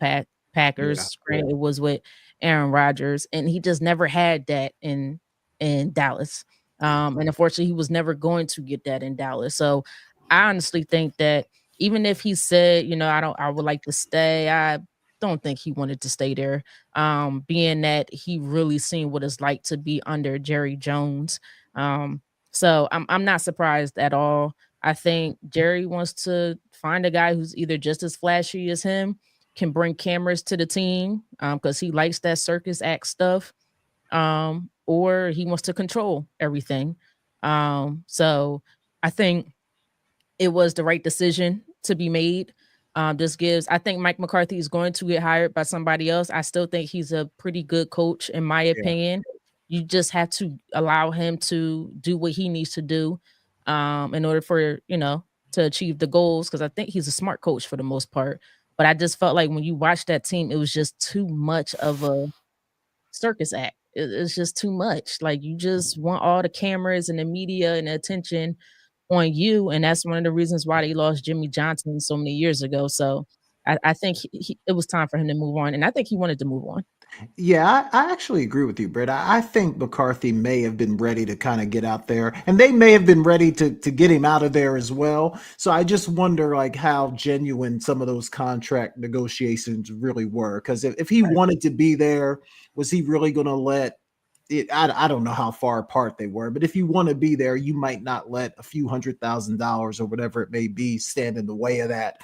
Packers. Granted, it was with Aaron Rodgers, and he just never had that in Dallas. And unfortunately, he was never going to get that in Dallas. So I honestly think that even if he said, I would like to stay, I don't think he wanted to stay there. Being that he really seen what it's like to be under Jerry Jones. So I'm not surprised at all. I think Jerry wants to find a guy who's either just as flashy as him, can bring cameras to the team, because he likes that circus act stuff, or he wants to control everything. So I think it was the right decision to be made. I think Mike McCarthy is going to get hired by somebody else. I still think he's a pretty good coach, in my opinion. You just have to allow him to do what he needs to do in order for, to achieve the goals. Because I think he's a smart coach for the most part. But I just felt like when you watch that team, it was just too much of a circus act. It's just too much. Like, you just want all the cameras and the media and the attention on you, and that's one of the reasons why they lost Jimmy Johnson so many years ago. So I think it was time for him to move on, and I think he wanted to move on. Yeah, I actually agree with you, Britt. I think McCarthy may have been ready to kind of get out there, and they may have been ready to get him out of there as well. So I just wonder, like, how genuine some of those contract negotiations really were. Because if he wanted to be there, was he really going to let it? I don't know how far apart they were, but if you want to be there, you might not let a few $100,000 or whatever it may be stand in the way of that.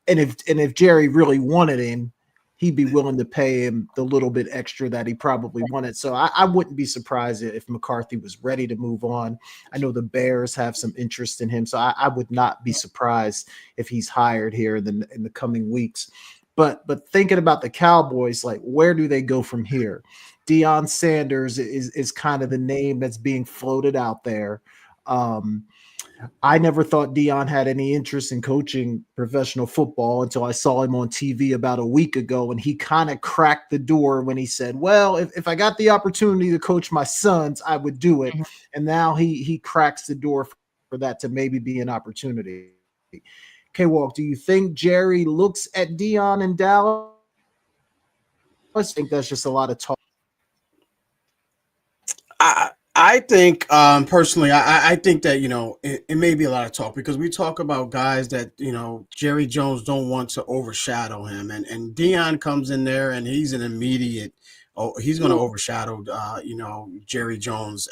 And if Jerry really wanted him, he'd be willing to pay him the little bit extra that he probably wanted. So I wouldn't be surprised if McCarthy was ready to move on. I know the Bears have some interest in him, so I would not be surprised if he's hired here in the coming weeks. But thinking about the Cowboys, like, where do they go from here? Deion Sanders is kind of the name that's being floated out there. I never thought Deion had any interest in coaching professional football until I saw him on TV about a week ago, and he kind of cracked the door when he said, well, if I got the opportunity to coach my sons, I would do it. And now he cracks the door for that to maybe be an opportunity. K-Walk, do you think Jerry looks at Deion in Dallas? I think that's just a lot of talk. I think personally, I think that, it may be a lot of talk, because we talk about guys that, Jerry Jones don't want to overshadow him. And Deion comes in there and he's an immediate, he's going to overshadow, Jerry Jones.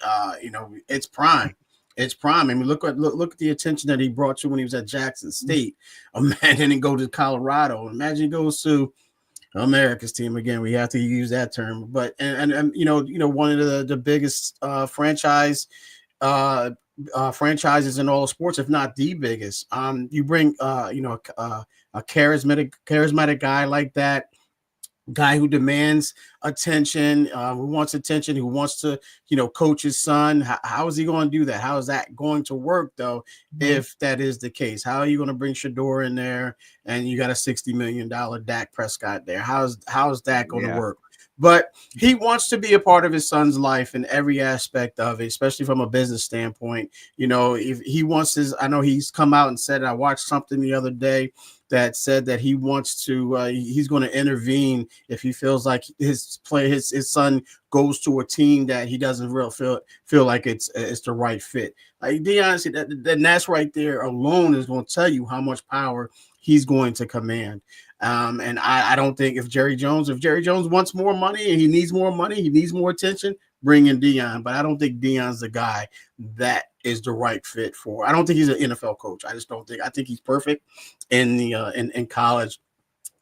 It's prime. It's prime. I mean, look at the attention that he brought to when he was at Jackson State. Imagine he go to Colorado. Imagine he goes to America's team again. We have to use that term, but and one of the biggest franchises in all of sports, if not the biggest. You bring a charismatic guy like that, guy who demands attention, who wants attention, who wants to, coach his son. How is he going to do that? How is that going to work, though, if that is the case? How are you going to bring Shador in there and you got a $60 million Dak Prescott there? How's that going to work? But he wants to be a part of his son's life in every aspect of it, especially from a business standpoint. If he wants I know he's come out and said, I watched something the other day that said that he wants to, he's going to intervene if he feels like his son goes to a team that he doesn't really feel like it's the right fit. Like, Deion, that's right there alone is going to tell you how much power he's going to command. And I don't think if Jerry Jones wants more money and he needs more money, he needs more attention, bring in Deion. But I don't think Deion's the guy that is the right fit for. I don't think he's an NFL coach. I just don't think. I think he's perfect in the in college.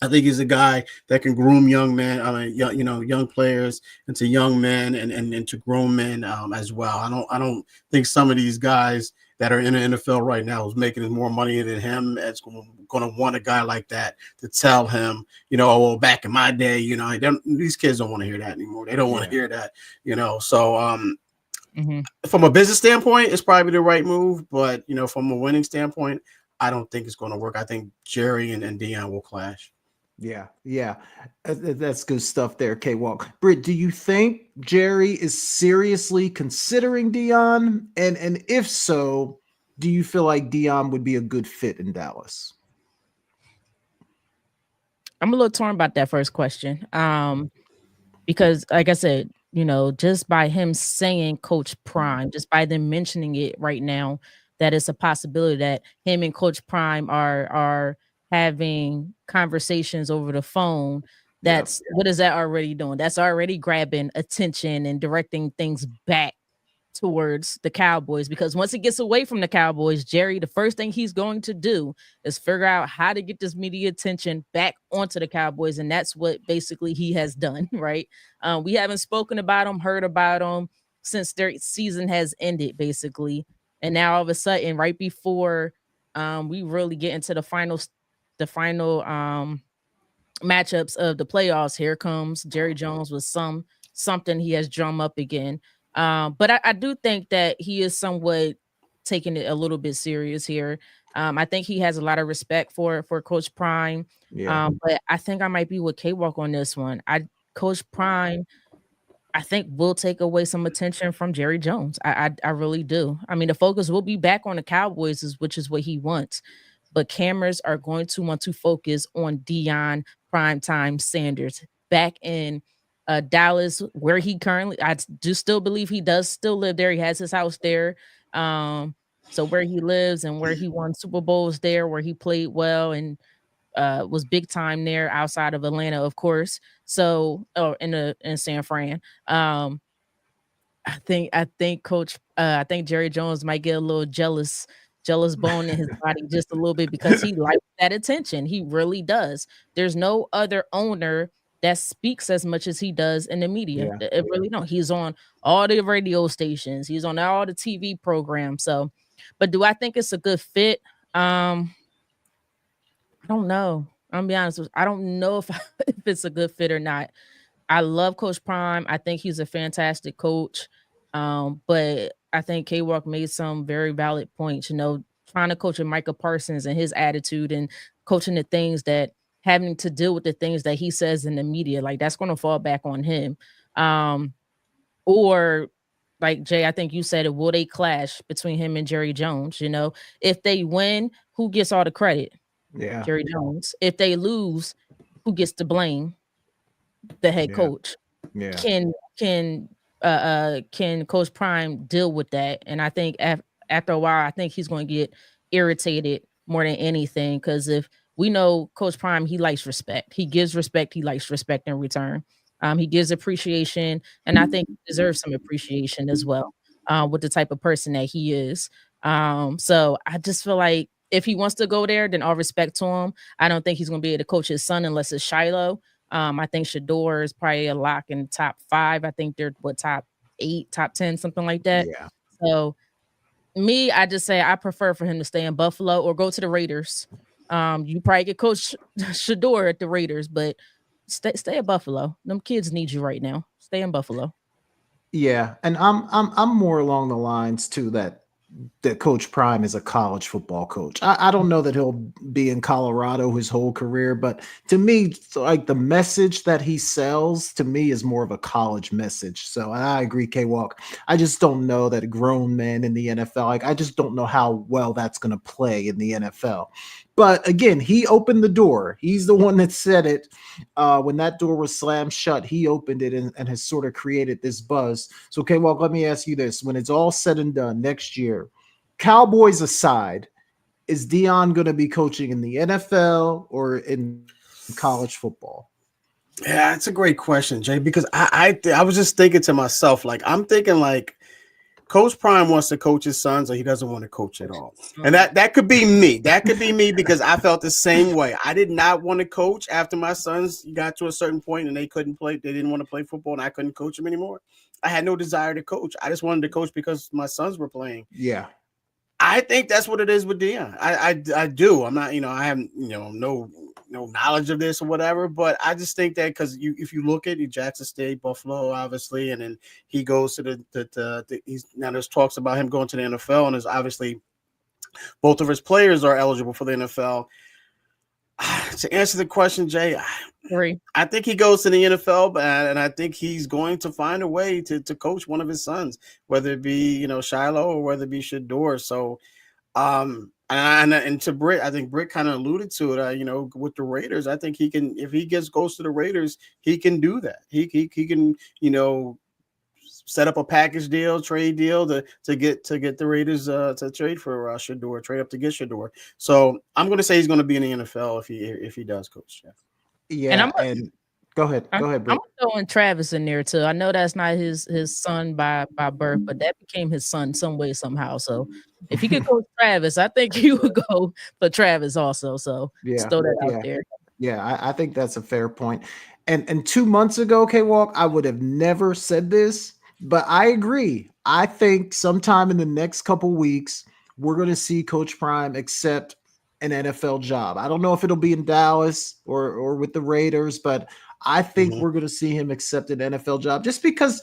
I think he's a guy that can groom young men, young players into young men and into grown men as well. I don't think some of these guys that are in the NFL right now who's making more money than him is going to want a guy like that to tell him, well, back in my day, these kids don't want to hear that anymore. They don't want to hear that, So from a business standpoint, it's probably the right move, but from a winning standpoint, I don't think it's going to work. I think Jerry and Deion will clash. Yeah. That's good stuff there, K-Walk. Britt, do you think Jerry is seriously considering Deion? And if so, do you feel like Deion would be a good fit in Dallas? I'm a little torn about that first question. Because like I said, just by him saying Coach Prime, just by them mentioning it right now, that it's a possibility that him and Coach Prime are having conversations over the phone. What is that already doing? That's already grabbing attention and directing things back towards the Cowboys, because once it gets away from the Cowboys, Jerry, the first thing he's going to do is figure out how to get this media attention back onto the Cowboys, and that's what basically he has done, right? We haven't spoken about them, heard about them since their season has ended, basically, and now all of a sudden, right before we really get into the final matchups of the playoffs, here comes Jerry Jones with something he has drummed up again. But I do think that he is somewhat taking it a little bit serious here. I think he has a lot of respect for Coach Prime. But I think I might be with K-Walk on this one. Coach Prime, I think, will take away some attention from Jerry Jones. I really do. I mean, the focus will be back on the Cowboys, which is what he wants. But cameras are going to want to focus on Deion Primetime Sanders back in Dallas, where he currently, I do still believe he does still live there. He has his house there. So where he lives and where he won Super Bowls there, where he played well and was big time there outside of Atlanta, of course. So, in San Fran. I think Jerry Jones might get a little jealous bone in his body just a little bit, because he likes that attention. He really does. There's no other owner that speaks as much as he does in the media. It really don't. He's on all the radio stations. He's on all the TV programs. So, but do I think it's a good fit? I don't know. I'm gonna be honest with you. I don't know if it's a good fit or not. I love Coach Prime. I think he's a fantastic coach. But I think K-Walk made some very valid points, trying to coach a Micah Parsons and his attitude, and coaching the things that having to deal with the things that he says in the media, like that's going to fall back on him. Or like Jay, I think you said it, will they clash between him and Jerry Jones? If they win, who gets all the credit? Yeah. Jerry Jones. If they lose, who gets to blame? The head coach. Yeah. Can Coach Prime deal with that? And I think after a while, I think he's going to get irritated more than anything, because if we know Coach Prime, he likes respect. He gives respect. He likes respect in return. He gives appreciation, and I think he deserves some appreciation as well, with the type of person that he is. So I just feel like if he wants to go there, then all respect to him. I don't think he's going to be able to coach his son unless it's Shiloh. I think Shador is probably a lock in the top 5. I think they're top 8, top 10, something like that. Yeah. So me, I just say I prefer for him to stay in Buffalo or go to the Raiders. You probably get Coach Shador at the Raiders, but stay at Buffalo. Them kids need you right now. Stay in Buffalo. Yeah, and I'm more along the lines too that Coach Prime is a college football coach. I don't know that he'll be in Colorado his whole career, but to me, like the message that he sells to me is more of a college message. So I agree, K-Walk. I just don't know that a grown man in the NFL, like I just don't know how well that's going to play in the NFL. But again, he opened the door. He's the one that said it. When that door was slammed shut, he opened it and has sort of created this buzz. So, K-Walk, let me ask you this. When it's all said and done next year, Cowboys aside, is Deion going to be coaching in the NFL or in college football? Yeah, it's a great question, Jay, because I was just thinking to myself, like, I'm thinking like Coach Prime wants to coach his sons, or he doesn't want to coach at all. And that could be me. That could be me because I felt the same way. I did not want to coach after my sons got to a certain point and they couldn't play. They didn't want to play football, and I couldn't coach them anymore. I had no desire to coach. I just wanted to coach because my sons were playing. Yeah. I think that's what it is with Deion. I do. I'm not, I have, no knowledge of this or whatever, but I just think that because if you look at Jackson State, Buffalo, obviously, and then he goes to now there's talks about him going to the NFL, and there's obviously both of his players are eligible for the NFL. To answer the question, Jay, I think he goes to the NFL, and I think he's going to find a way to coach one of his sons, whether it be Shiloh or whether it be Shador. So, and to Britt, I think Britt kind of alluded to it. With the Raiders, I think he can, if he goes to the Raiders, he can do that. He can set up a package deal, trade deal to get the Raiders to trade for Shador, trade up to get Shador. So I'm going to say he's going to be in the NFL if he does coach. Yeah, and go ahead, Britt. I'm throwing Travis in there too. I know that's not his son by birth, but that became his son some way somehow. So if he could coach Travis, I think he would go for Travis also. So just throw that out there. Yeah, I think that's a fair point. And 2 months ago, K-Walk, I would have never said this. But I agree. I think sometime in the next couple weeks, we're going to see Coach Prime accept an NFL job. I don't know if it'll be in Dallas or with the Raiders, but I think we're going to see him accept an NFL job just because,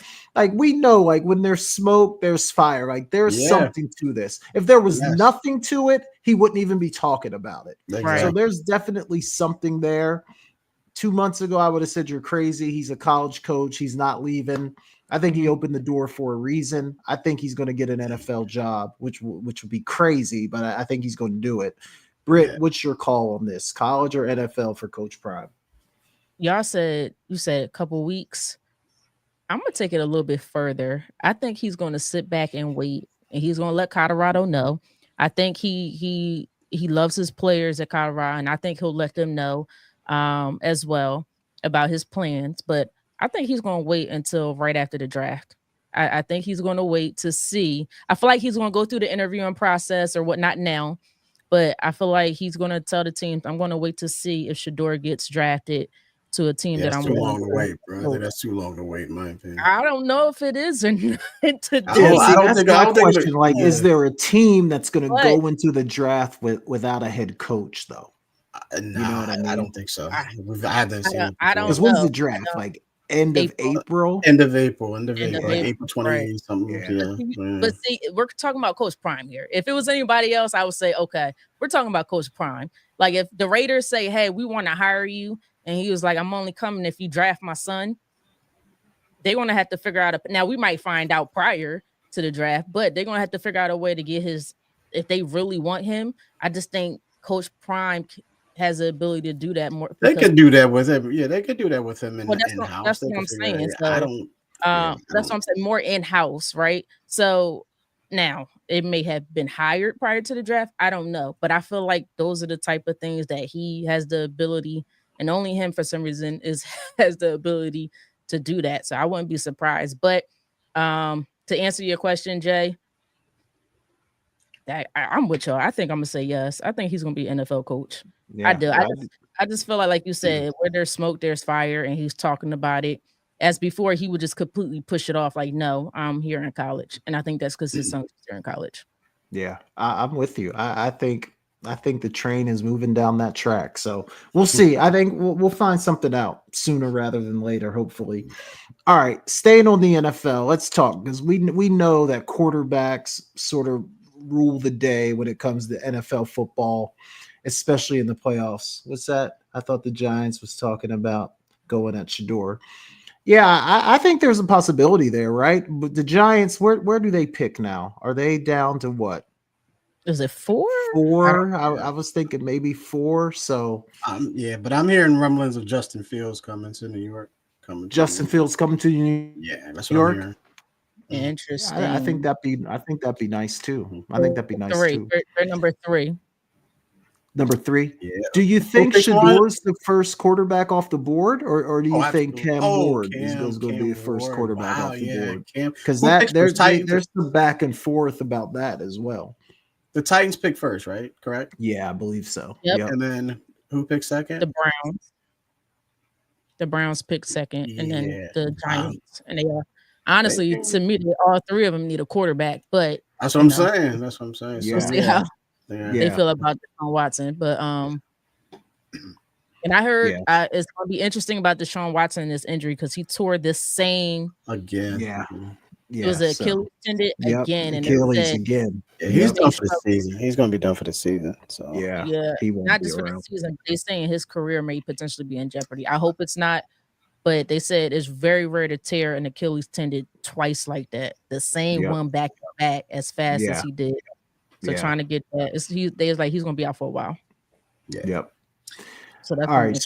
we know, when there's smoke, there's fire. There's something to this. If there was nothing to it, he wouldn't even be talking about it. Exactly. So there's definitely something there. 2 months ago, I would have said you're crazy. He's a college coach. He's not leaving. I think he opened the door for a reason. I think he's going to get an NFL job, which would be crazy, but I think he's going to do it. Britt, what's your call on this? College or NFL for Coach Prime? You said a couple weeks. I'm going to take it a little bit further. I think he's going to sit back and wait, and he's going to let Colorado know. I think he loves his players at Colorado, and I think he'll let them know as well about his plans, but I think he's going to wait until right after the draft. I think he's going to wait to see. I feel like he's going to go through the interviewing process or whatnot now, but I feel like he's going to tell the team, I'm going to wait to see if Shador gets drafted to a team that I'm too long to wait, bro. I think that's too long to wait, in my opinion. I don't know if it is or not. Is there a team that's going to go into the draft without a head coach, though? No, you know what I mean? I don't think so. I haven't seen it. Because when's the draft? End of April? End of April, April 28th, something. Yeah. But see, we're talking about Coach Prime here. If it was anybody else, I would say, okay, we're talking about Coach Prime. Like if the Raiders say, hey, we want to hire you, and he was like, I'm only coming if you draft my son, they're going to have to figure out now we might find out prior to the draft, but they're going to have to figure out a way to get if they really want him. I just think Coach Prime has the ability to do that more. They could do that with him. Yeah, they could do that with him in-house. That's what I'm saying. So, that's what I'm saying. More in-house, right? So now it may have been hired prior to the draft. I don't know, but I feel like those are the type of things that he has the ability, and only him for some reason has the ability to do that. So I wouldn't be surprised. But to answer your question, Jay, I'm with y'all. I think I'm gonna say yes. I think he's gonna be an NFL coach. Yeah, I do. I just feel like you said, where there's smoke, there's fire, and he's talking about it. As before, he would just completely push it off, like, no, I'm here in college, and I think that's because his son's here in college. Yeah, I'm with you. I think the train is moving down that track. So we'll see. I think we'll find something out sooner rather than later, hopefully. All right, staying on the NFL, let's talk because we know that quarterbacks sort of rule the day when it comes to NFL football, especially in the playoffs. What's that? I thought the Giants was talking about going at Shador. Yeah, I think there's a possibility there, right? But the Giants, where do they pick now? Are they down to what? Is it 4? 4? I was thinking maybe 4. So yeah, but I'm hearing rumblings of Justin Fields coming to New York. Fields coming to New York. Yeah, that's what I'm hearing. Interesting. I think that'd be nice too. I think that'd be nice too. They're number 3. Number 3. Yeah. Do you Who think picked one? Shador's the first quarterback off the board, or do Oh, you think absolutely. Cam Oh, Ward is going to be the Cam first Ward. quarterback Wow, off the yeah, board? Cam. Because Who picks first? there's some back and forth about that as well. The Titans pick first, right? Correct. Yeah, I believe so. Yep. Yep. And then who picks second? The Browns. The Browns picked second, and then Yeah. the Wow. Giants. And they honestly, to me, all 3 of them need a quarterback. But That's what I'm saying. That's what I'm saying. Yeah. we'll see how Yeah. they feel about Deshaun Watson. But and I heard it's going to be interesting about Deshaun Watson and this injury because he tore this same Again. Yeah. It was an Achilles tendon again, and Achilles said, again. Yeah, he's done for the season. He's going to be done for the season. So yeah, he won't not just for the season. They're saying his career may potentially be in jeopardy. I hope it's not, but they said it's very rare to tear an Achilles tendon twice like that, the same one back to back as fast as he did. So trying to get that, they was like he's going to be out for a while. Yeah. Yep. So that's all right.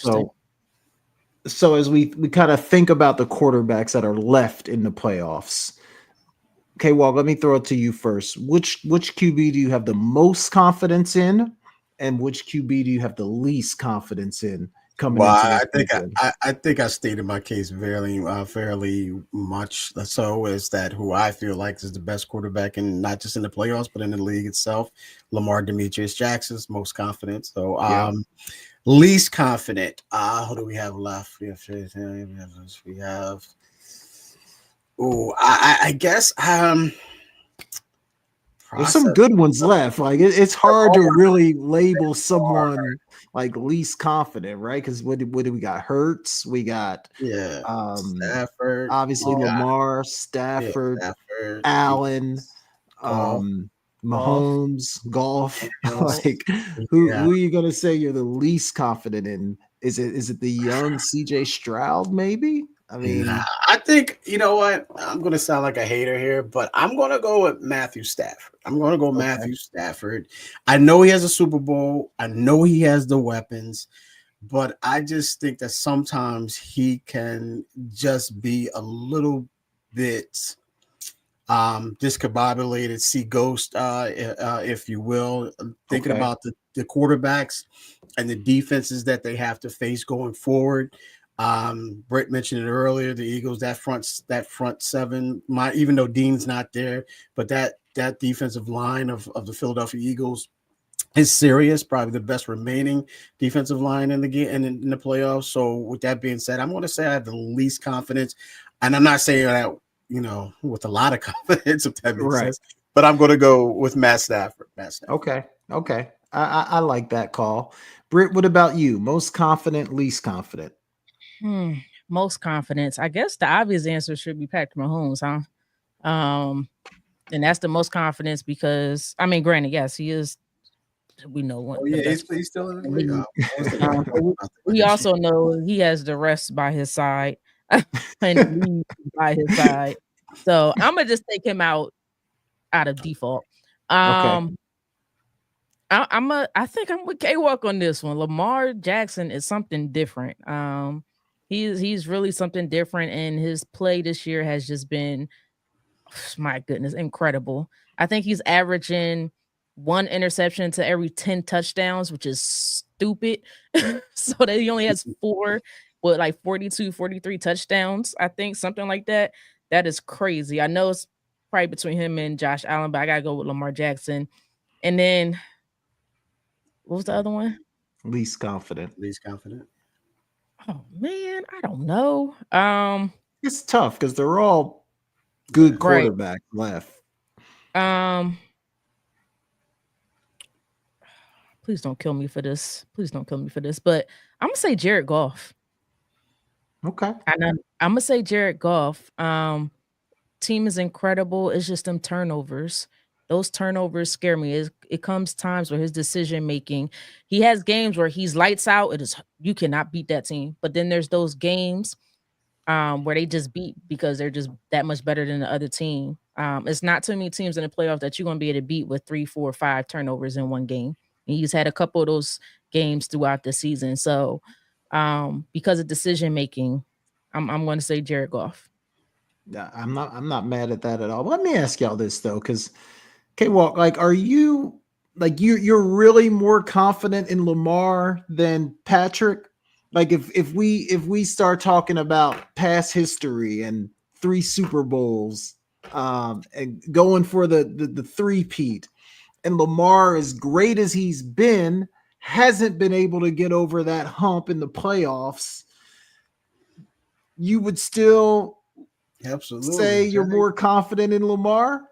So as we kind of think about the quarterbacks that are left in the playoffs. Okay, well, let me throw it to you first. Which QB do you have the most confidence in, and which QB do you have the least confidence in coming into this season? I think I stated my case fairly much. So is that who I feel like is the best quarterback, and not just in the playoffs, but in the league itself. Lamar Demetrius Jackson's most confident. So least confident. Who do we have left? We have. Oh, I guess there's some good ones left. Like it's hard to really label someone like least confident, right? Because what do we got? Hurts, we got Stafford, obviously Lamar, Stafford, Allen, Mahomes, Golf. Like who are you gonna say you're the least confident in? Is it the young CJ Stroud? Maybe. I mean, I think, you know what? I'm going to sound like a hater here, but I'm going to go with Matthew Stafford. I'm going to go Matthew Stafford. I know he has a Super Bowl. I know he has the weapons, but I just think that sometimes he can just be a little bit discombobulated, see ghost, if you will, thinking about the quarterbacks and the defenses that they have to face going forward. Brett mentioned it earlier. The Eagles, that front seven, even though Dean's not there, but that defensive line of the Philadelphia Eagles is serious. Probably the best remaining defensive line in the game and in the playoffs. So with that being said, I'm going to say I have the least confidence, and I'm not saying that with a lot of confidence, if that makes sense. But I'm going to go with Matt Stafford. Okay. I like that call. Britt, what about you? Most confident, least confident? Most confidence. I guess the obvious answer should be Patrick Mahomes, huh? And that's the most confidence because, I mean, granted, yes, he is. We know what. He's still in the league. We also know he has the rest by his side and by his side. So I'm gonna just take him out of default. I think I'm with K-Walk on this one. Lamar Jackson is something different. He's really something different, and his play this year has just been, my goodness, incredible. I think he's averaging 1 interception to every 10 touchdowns, which is stupid. So that he only has 4 with like 42, 43 touchdowns, I think, something like that. That is crazy. I know it's probably between him and Josh Allen, but I gotta go with Lamar Jackson. And then what was the other one? Least confident. Oh man, I don't know. It's tough because they're all good quarterbacks left. Please don't kill me for this. But I'm gonna say Jared Goff. Okay. And I'm gonna say Jared Goff. Team is incredible. It's just them turnovers. Those turnovers scare me. It comes times where his decision making, he has games where he's lights out. You cannot beat that team. But then there's those games where they just beat because they're just that much better than the other team. It's not too many teams in the playoffs that you're gonna be able to beat with 3, 4, 5 turnovers in one game. And he's had a couple of those games throughout the season. So because of decision making, I'm going to say Jared Goff. I'm not mad at that at all. Let me ask y'all this though, because K-Walk, like, are you like you're really more confident in Lamar than Patrick? Like if we start talking about past history and 3 Super Bowls, and going for the three-peat, and Lamar, as great as he's been, hasn't been able to get over that hump in the playoffs, you would still say Absolutely, you're Jay. more confident in Lamar?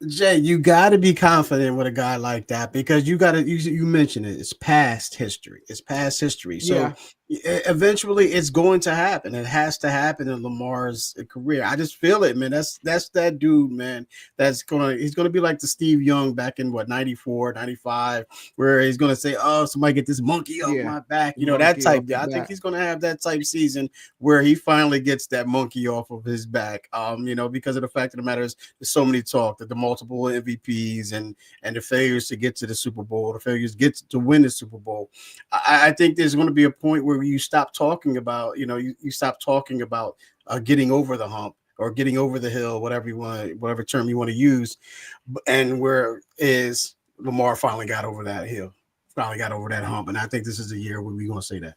Jay, you got to be confident with a guy like that because you got to. You mentioned it. It's past history. It's past history. So Yeah. eventually, it's going to happen. It has to happen in Lamar's career. I just feel it, man. That's that dude, man. He's gonna be like the Steve Young back in what 94, 95, where he's gonna say, "Oh, somebody get this monkey off Yeah. my back." You know that Monkey type. off the I think back. he's gonna have that type season where he finally gets that monkey off of his back. Because of the fact of the matter is, there's so many talk that the multiple MVPs and the failures to get to the Super Bowl, the failures to get to win the Super Bowl. I think there's going to be a point where you stop talking about, you stop talking about getting over the hump or getting over the hill, whatever term you want to use, and where is Lamar finally got over that hill, finally got over that hump, and I think this is the year where we're going to say that.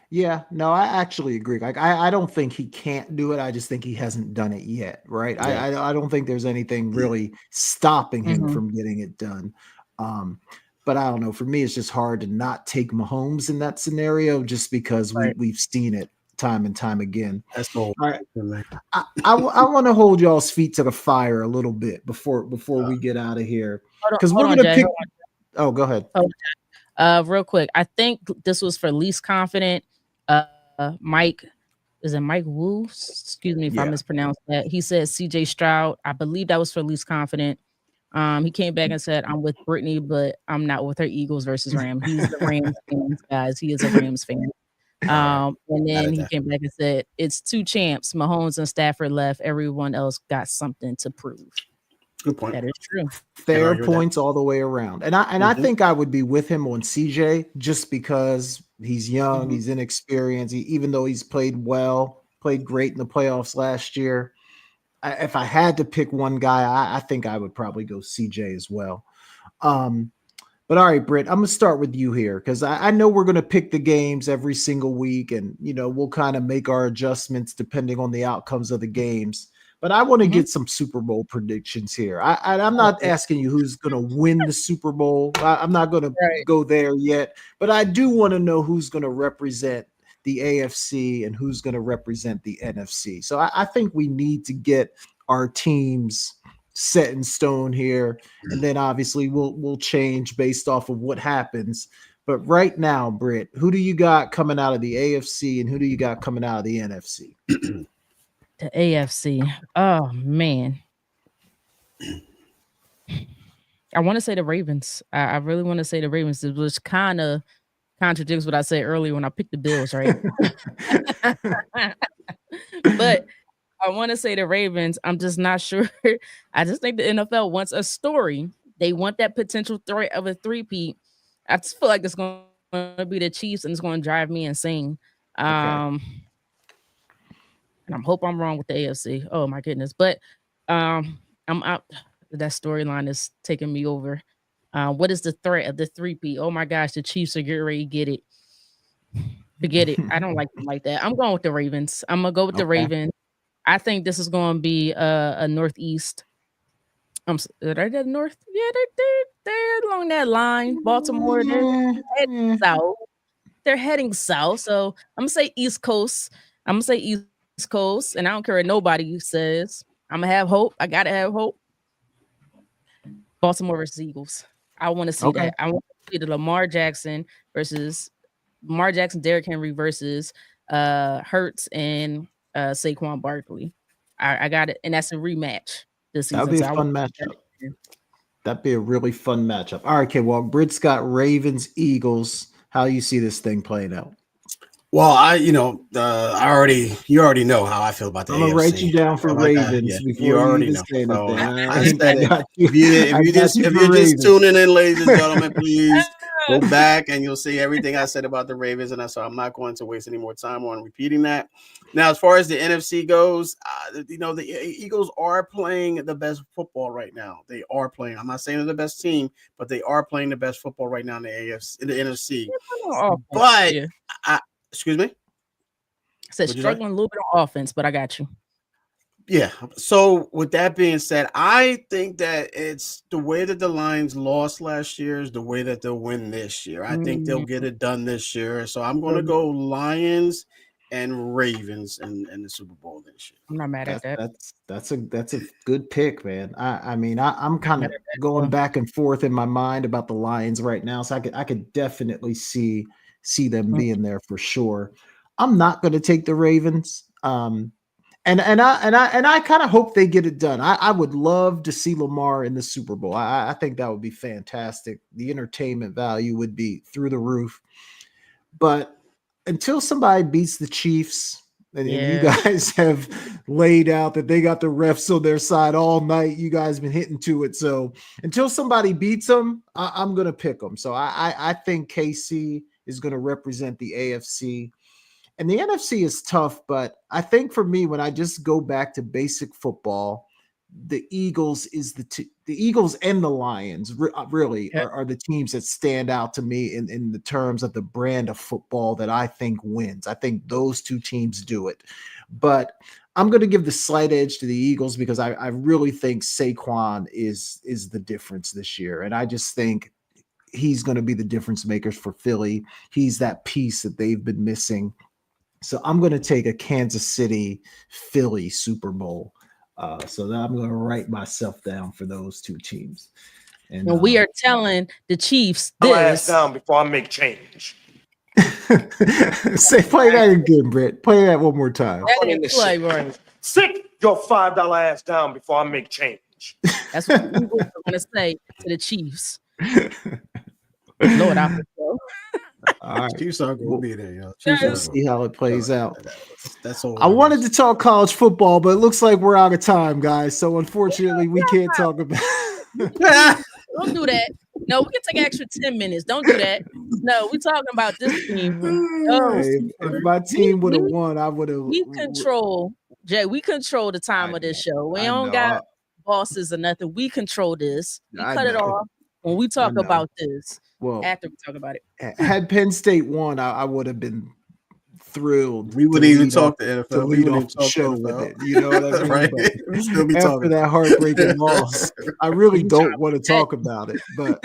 Yeah, no, I actually agree. Like, I don't think he can't do it. I just think he hasn't done it yet, right? Yeah. I don't think there's anything really stopping him Mhm. from getting it done. But I don't know. For me, it's just hard to not take Mahomes in that scenario, just because Right. we've seen it time and time again. That's the whole All right, thing, man. I want to hold y'all's feet to the fire a little bit before we get out of here, because we're Hold on, gonna Jay. pick. Oh, go ahead. Real quick. I think this was for least confident. Mike, is it Mike Wu? Excuse me if I Yeah. mispronounced that. He said CJ Stroud. I believe that was for least confident. He came back and said, I'm with Brittany, but I'm not with her Eagles versus Rams. He's the Rams fan, guys. He is a Rams fan. And then he came back and said, it's 2 champs. Mahomes and Stafford left. Everyone else got something to prove. Good point. That is true. Fair argue with that. points all the way around. And I think I would be with him on CJ, just because he's young, he's inexperienced. Even though he's played great in the playoffs last year. If I had to pick one guy, I think I would probably go CJ as well. But all right, Britt, I'm gonna start with you here, because I know we're gonna pick the games every single week, and we'll kind of make our adjustments depending on the outcomes of the games. But I want to get some Super Bowl predictions here. I'm not asking you who's going to win the Super Bowl. I'm not going to go there yet. But I do want to know who's going to represent the AFC and who's going to represent the NFC. So I think we need to get our teams set in stone here, and then obviously we'll change based off of what happens. But right now, Britt, who do you got coming out of the AFC and who do you got coming out of the NFC? The AFC. Oh man. I want to say the Ravens. I really want to say the Ravens, which kind of contradicts what I said earlier when I picked the Bills, right? But I want to say the Ravens. I'm just not sure. I just think the NFL wants a story. They want that potential threat of a three-peat. I just feel like it's going to be the Chiefs, and it's going to drive me insane. And I hope I'm wrong with the AFC. Oh my goodness. But I'm out. That storyline is taking me over. What is the threat of the three-peat? Oh my gosh, the Chiefs are getting ready to get it. Forget it. I don't like them like that. I'm going with the Ravens. I'm gonna go with the Ravens. I think this is going to be a Northeast. Are they the North? Yeah, they're along that line. Baltimore, they're heading south. They're heading south. So I'm gonna say East Coast. I'm gonna say East Coast, and I don't care what nobody says. I'm gonna have hope. I gotta have hope. Baltimore versus Eagles. I want to see that. I want to see the Lamar Jackson, Derrick Henry versus Hurts and Saquon Barkley. I got it, and that's a rematch this season. That'd be a fun matchup. That'd be a really fun matchup. All right, okay. Well, Britt's got Ravens, Eagles. How you see this thing playing out? Well, you already know how I feel about the AFC. I'm gonna write you down for Ravens before you already even say anything. I said it. If you're just tuning in, ladies and gentlemen, please Go back and you'll see everything I said about the Ravens, and so I'm not going to waste any more time on repeating that. Now, as far as the NFC goes, the Eagles are playing the best football right now. They are playing. I'm not saying they're the best team, but they are playing the best football right now in the AFC, in the NFC. But yeah. Excuse me. I said struggling a little bit on offense, but I got you. Yeah. So with that being said, I think that it's the way that the Lions lost last year is the way that they'll win this year. I think they'll get it done this year. So I'm going to go Lions and Ravens in the Super Bowl this year. I'm not mad at that. That's a good pick, man. I'm kind of going back and forth in my mind about the Lions right now, so I could definitely see them being there for sure. I'm not going to take the Ravens. And I kind of hope they get it done. I would love to see Lamar in the Super Bowl. I think that would be fantastic. The entertainment value would be through the roof. But until somebody beats the Chiefs, and you guys have laid out that they got the refs on their side all night, you guys have been hitting to it. So until somebody beats them, I'm going to pick them. So I think KC is going to represent the AFC. And the NFC is tough, but I think for me, when I just go back to basic football, the Eagles the Eagles and the Lions really are the teams that stand out to me in the terms of the brand of football that I think wins. I think those two teams do it, but I'm going to give the slight edge to the Eagles because I really think Saquon is the difference this year, and I just think he's going to be the difference maker for Philly. He's that piece that they've been missing. So I'm going to take a Kansas City Philly Super Bowl. So that I'm going to write myself down for those two teams. And we are telling the Chiefs this. Last down before I make change. Play that again, Britt. Play that one more time. Sit your $5 ass down before I make change. That's what we were going to say to the Chiefs. Lord, I hope so. All right. Chiefs are going to be there, yo. We'll see how it plays out. That's all. I wanted to talk college football, but it looks like we're out of time, guys. So unfortunately, we can't talk about. Don't do that. No, we can take an extra 10 minutes. Don't do that. No, we're talking about this team. No, if my team would have won, I would have. We control, Jay. We control the time of this show. We don't got bosses or nothing. We control this. We cut it off when we talk about this. Well, after we talk about it, had Penn State won, I would have been thrilled. We wouldn't even talk to NFL. To lead off the show with it. You know what I mean? Right. After that heartbreaking loss, I really don't want to talk about it, but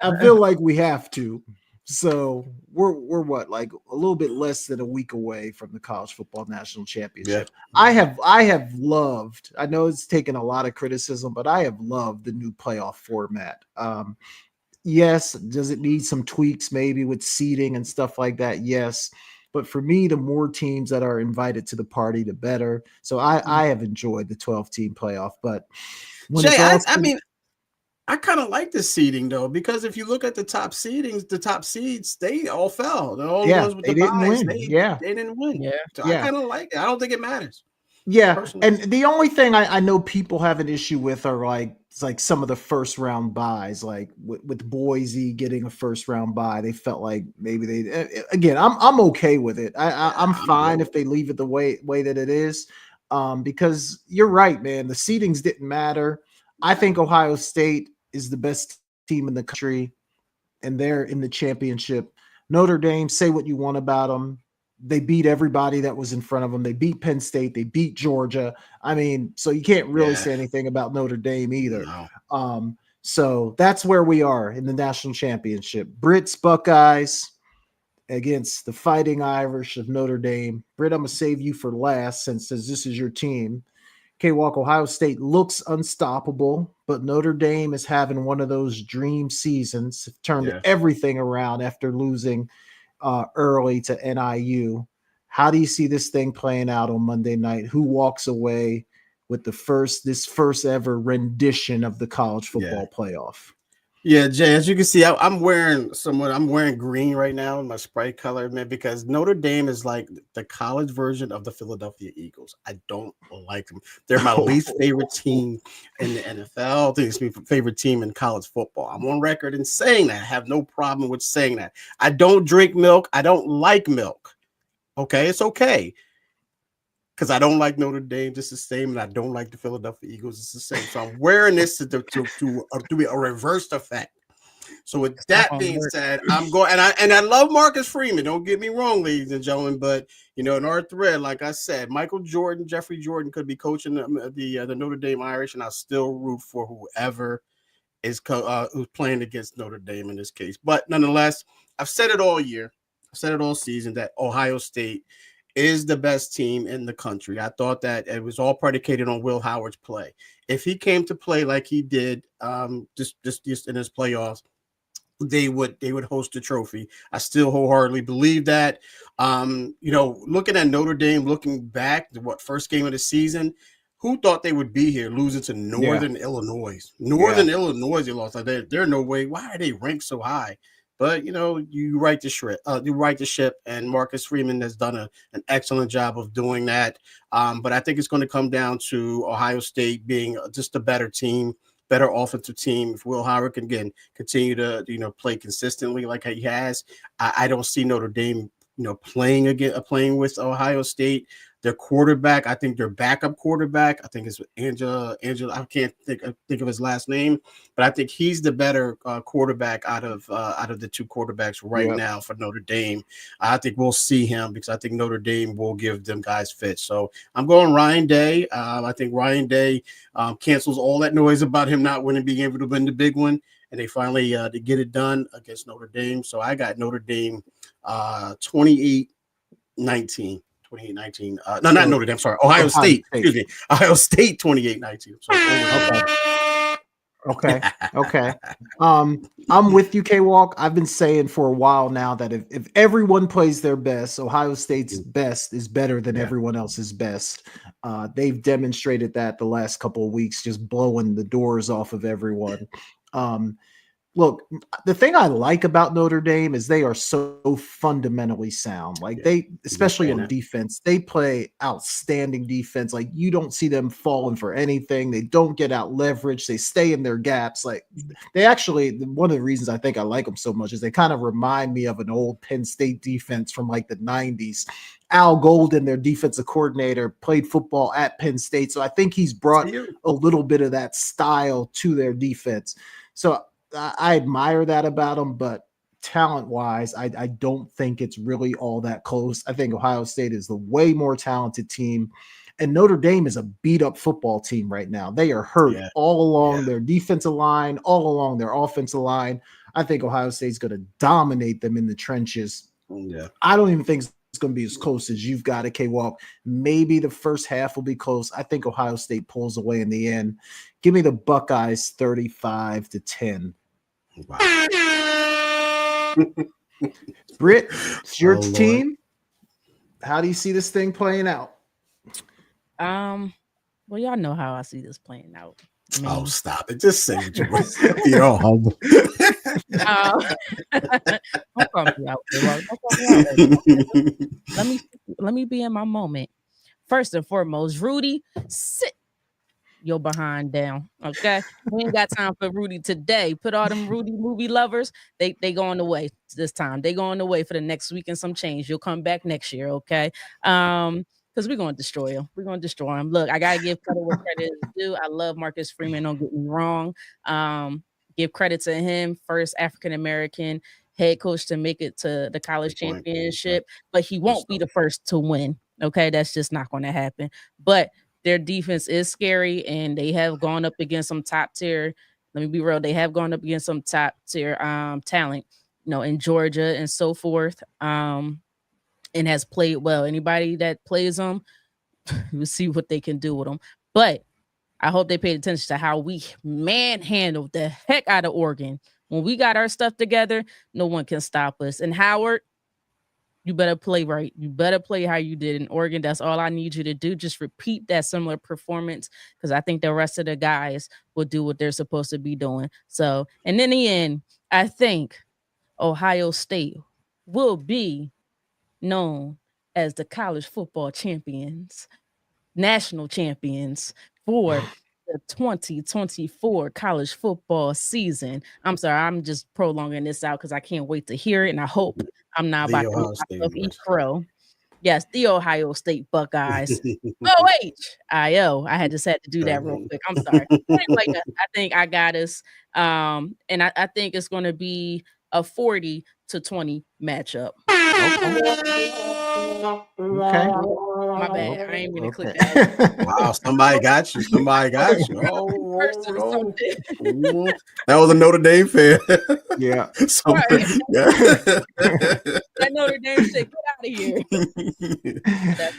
I feel like we have to. So we're what, like a little bit less than a week away from the college football national championship. Yeah. I have loved. I know it's taken a lot of criticism, but I have loved the new playoff format. Yes, does it need some tweaks maybe with seeding and stuff like that? Yes. But for me, the more teams that are invited to the party, the better. So I have enjoyed the 12-team playoff. But Jay, I kind of like the seeding though, because if you look at the top seedings, the top seeds, they all fell. The only ones with the buys, they didn't win. Yeah. So I kind of like it. I don't think it matters. Yeah. Personally. And the only thing I know people have an issue with are like some of the first round buys, like with Boise getting a first round buy. They felt like maybe again, I'm okay with it. I'm fine if they leave it the way that it is. Because you're right, man. The seedings didn't matter. I think Ohio State is the best team in the country, and they're in the championship. Notre Dame, say what you want about them. They beat everybody that was in front of them. They beat Penn State. They beat Georgia. I mean, so you can't really say anything about Notre Dame either. No. So that's where we are in the national championship. Brits, Buckeyes against the Fighting Irish of Notre Dame. Britt, I'm going to save you for last since this is your team. K-Walk, Ohio State looks unstoppable, but Notre Dame is having one of those dream seasons, turned everything around after losing early to NIU. How do you see this thing playing out on Monday night? Who walks away with this first ever rendition of the college football playoff? Yeah, Jay, as you can see, I'm wearing green right now in my Sprite color, man, because Notre Dame is like the college version of the Philadelphia Eagles. I don't like them. They're my least favorite team in the NFL. I think it's my favorite team in college football. I'm on record in saying that. I have no problem with saying that. I don't drink milk. I don't like milk. Okay, it's okay. Because I don't like Notre Dame, just the same, and I don't like the Philadelphia Eagles, it's the same. So I'm wearing this to be a reversed effect. So with that being said, I'm going, and I love Marcus Freeman. Don't get me wrong, ladies and gentlemen, but in our thread, like I said, Michael Jordan, Jeffrey Jordan could be coaching the Notre Dame Irish, and I'll still root for whoever is who's playing against Notre Dame in this case. But nonetheless, I've said it all year, I've said it all season that Ohio State is the best team in the country. I thought that it was all predicated on Will Howard's play. If he came to play like he did just in his playoffs, they would host the trophy. I still wholeheartedly believe that. Looking at Notre Dame, looking back to first game of the season, who thought they would be here losing to Northern Illinois? Illinois, they lost. Like they're no way. Why are they ranked so high? But you right the ship, and Marcus Freeman has done an excellent job of doing that. But I think it's going to come down to Ohio State being just a better team, better offensive team. If Will Howard can again continue to play consistently like he has, I don't see Notre Dame playing with Ohio State. Their quarterback, I think their backup quarterback, I think it's Angela. I can't think of his last name, but I think he's the better quarterback out of the two quarterbacks right now for Notre Dame. I think we'll see him because I think Notre Dame will give them guys fits. So I'm going Ryan Day. I think Ryan Day cancels all that noise about him not winning, being able to win the big one, and they finally to get it done against Notre Dame. So I got Notre Dame 28-19. 28-19. No, not Notre Dame. Sorry, Ohio State. Excuse me. Ohio State 28-19. Okay. I'm with you, K-Walk. I've been saying for a while now that if everyone plays their best, Ohio State's best is better than everyone else's best. They've demonstrated that the last couple of weeks, just blowing the doors off of everyone. Look, the thing I like about Notre Dame is they are so fundamentally sound. Like especially on defense, they play outstanding defense. Like you don't see them falling for anything. They don't get out leveraged. They stay in their gaps. Like they actually, one of the reasons I think I like them so much is they kind of remind me of an old Penn State defense from like the 90s. Al Golden, their defensive coordinator, played football at Penn State. So I think he's brought a little bit of that style to their defense. So I admire that about them, but talent-wise, I don't think it's really all that close. I think Ohio State is the way more talented team, and Notre Dame is a beat-up football team right now. They are hurt all along their defensive line, all along their offensive line. I think Ohio State's going to dominate them in the trenches. Yeah. I don't even think it's going to be as close as you've got it, K-Walk. Maybe the first half will be close. I think Ohio State pulls away in the end. Give me the Buckeyes 35-10. Wow. Britt, it's your team. How do you see this thing playing out? Well, y'all know how I see this playing out. Stop it. Just say it. You're all humble. Don't call me out. Let me be in my moment. First and foremost, Rudy, sit your behind down. Okay. We ain't got time for Rudy today. Put all them Rudy movie lovers. They going away this time. They going away for the next week and some change. You'll come back next year. Okay. Because we're going to destroy him. We're going to destroy him. Look, I got to give credit where credit is due. I love Marcus Freeman. Don't get me wrong. Give credit to him. First African-American head coach to make it to the college championship, but he won't be the first to win. Okay. That's just not going to happen. But their defense is scary, and they have gone up against some top tier. Let me be real. They have gone up against some top tier talent, in Georgia and so forth. And has played well. Anybody that plays them, we'll see what they can do with them. But I hope they paid attention to how we manhandled the heck out of Oregon. When we got our stuff together, no one can stop us. And Howard, You better play right. You better play how you did in Oregon. That's all I need you to do. Just repeat that similar performance because I think the rest of the guys will do what they're supposed to be doing. So, and in the end, I think Ohio State will be known as the college football champions, national champions for the 2024 college football season. I'm sorry, I'm just prolonging this out because I can't wait to hear it, and I hope I'm not The about to make Ohio State myself eat University. crow. Yes, the Ohio State Buckeyes. OHIO. I just had to do that real quick. I'm sorry. Anyway, yes, I think I got us. And I think it's going to be a 40-20 matchup. Okay. My bad. I ain't mean to click Okay. that. Wow, somebody got you. Somebody got you. Oh, Person or no. something. That was a Notre Dame fan. Yeah. Something. That Notre Dame shit, get out of here.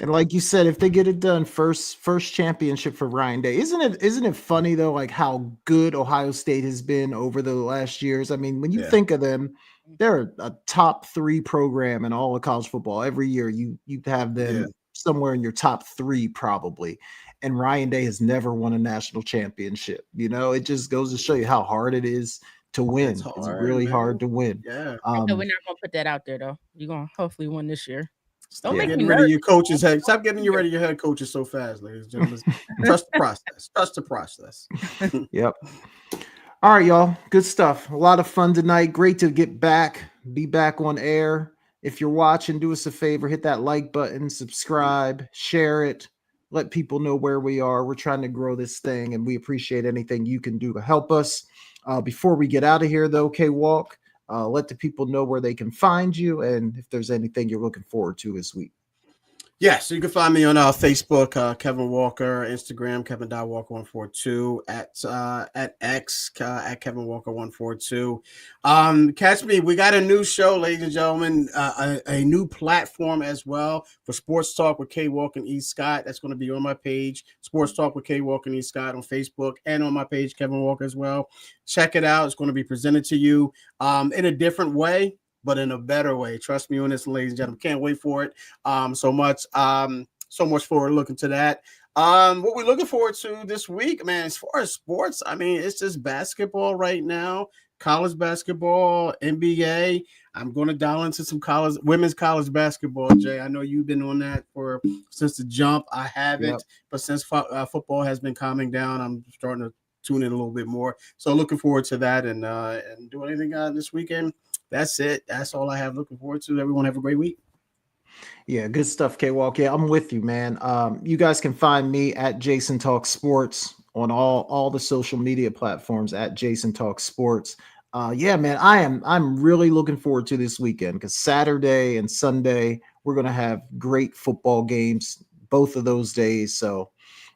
And like you said, if they get it done, first championship for Ryan Day. Isn't it funny though, like how good Ohio State has been over the last years? I mean, when you think of them, they're a top 3 program in all of college football. Every year you have them somewhere in your top 3 probably. And Ryan Day has never won a national championship. You know, it just goes to show you how hard it is to win. It's really hard to win. Yeah. We're not gonna put that out there though. You're gonna hopefully win this year. Stop getting rid of your coach's head. Stop getting rid of your head coaches so fast, ladies and gentlemen. Trust the process. Trust the process. Yep. All right, y'all. Good stuff. A lot of fun tonight. Great to get back, be back on air. If you're watching, do us a favor, hit that like button, subscribe, share it, let people know where we are. We're trying to grow this thing, and we appreciate anything you can do to help us. Before we get out of here, though, K-Walk, let the people know where they can find you and if there's anything you're looking forward to this week. Yeah, so you can find me on Facebook, Kevin Walker, Instagram, Kevin.Walker142, at X, at Kevin Walker142. Catch me. We got a new show, ladies and gentlemen, a new platform as well for Sports Talk with K Walk and E. Scott. That's going to be on my page, Sports Talk with K Walk and E. Scott on Facebook, and on my page, Kevin Walker as well. Check it out. It's going to be presented to you in a different way, but in a better way. Trust me on this, ladies and gentlemen. Can't wait for it. So much forward looking to that. What we're looking forward to this week, man, as far as sports, I mean, it's just basketball right now, college basketball, NBA. I'm going to dial into some women's college basketball, Jay. I know you've been on that since the jump. I haven't, but since football has been calming down, I'm starting to tune in a little bit more. So looking forward to that and do anything this weekend. That's it. That's all I have. Looking forward to. Everyone have a great week. Yeah, good stuff, K-Walk. Yeah, I'm with you, man. You guys can find me at Jason Talk Sports on all the social media platforms at Jason Talk Sports. Yeah, man, I'm really looking forward to this weekend because Saturday and Sunday we're gonna have great football games both of those days. So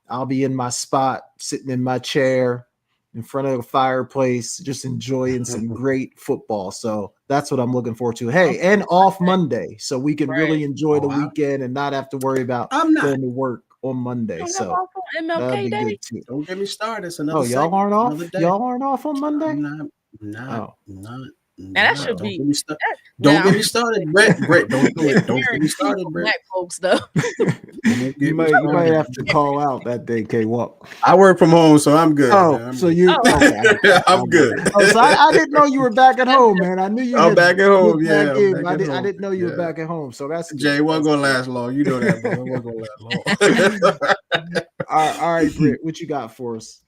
I'll be in my spot, sitting in my chair in front of a fireplace, just enjoying some great football. So that's what I'm looking forward to. Hey, and off Monday, so we can really enjoy the weekend and not have to worry about going to work on Monday. So that'll be good too. Don't get me started. It's another y'all aren't off? Y'all aren't off on Monday? I'm not. And that should be. Don't get me started, Brett. Don't do it. Don't get me started, Brett. Black folks, though. You might have to call out that day, K-Walk. I work from home, so I'm good. Oh, so you? Okay. I'm good. Oh, so I didn't know you were back at home, man. I knew you. I'm back at home. Yeah, I didn't know you were back at home. So that's Jay. It wasn't gonna last long. You know that, bro. It wasn't gonna last long. All right, Britt, what you got for us?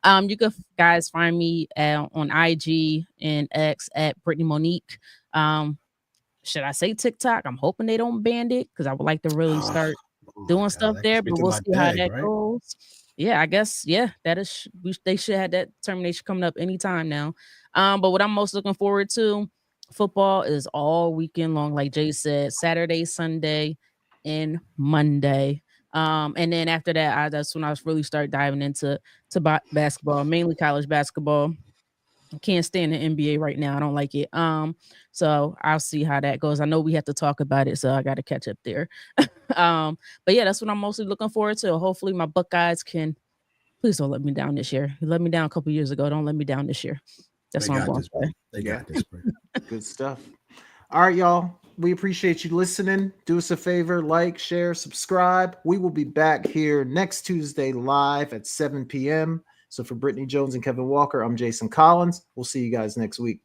You can guys find me on IG and X at Brittany Monique. Should I say TikTok? I'm hoping they don't ban it because I would like to really start doing stuff there, but we'll see how that goes. Yeah, I guess. Yeah, they should have that termination coming up anytime now. But what I'm most looking forward to, football is all weekend long, like Jay said, Saturday, Sunday, and Monday. And then after that, that's when I really start diving into basketball, mainly college basketball. I can't stand the NBA right now. I don't like it. So I'll see how that goes. I know we have to talk about it, so I got to catch up there. But yeah, that's what I'm mostly looking forward to. Hopefully my Buckeyes can. Please don't let me down this year. You let me down a couple years ago. Don't let me down this year. That's what I'm going to say. They got this. Good stuff. All right, y'all. We appreciate you listening. Do us a favor, like, share, subscribe. We will be back here next Tuesday live at 7 p.m. So for Brittany Jones and Kevin Walker, I'm Jason Collins. We'll see you guys next week.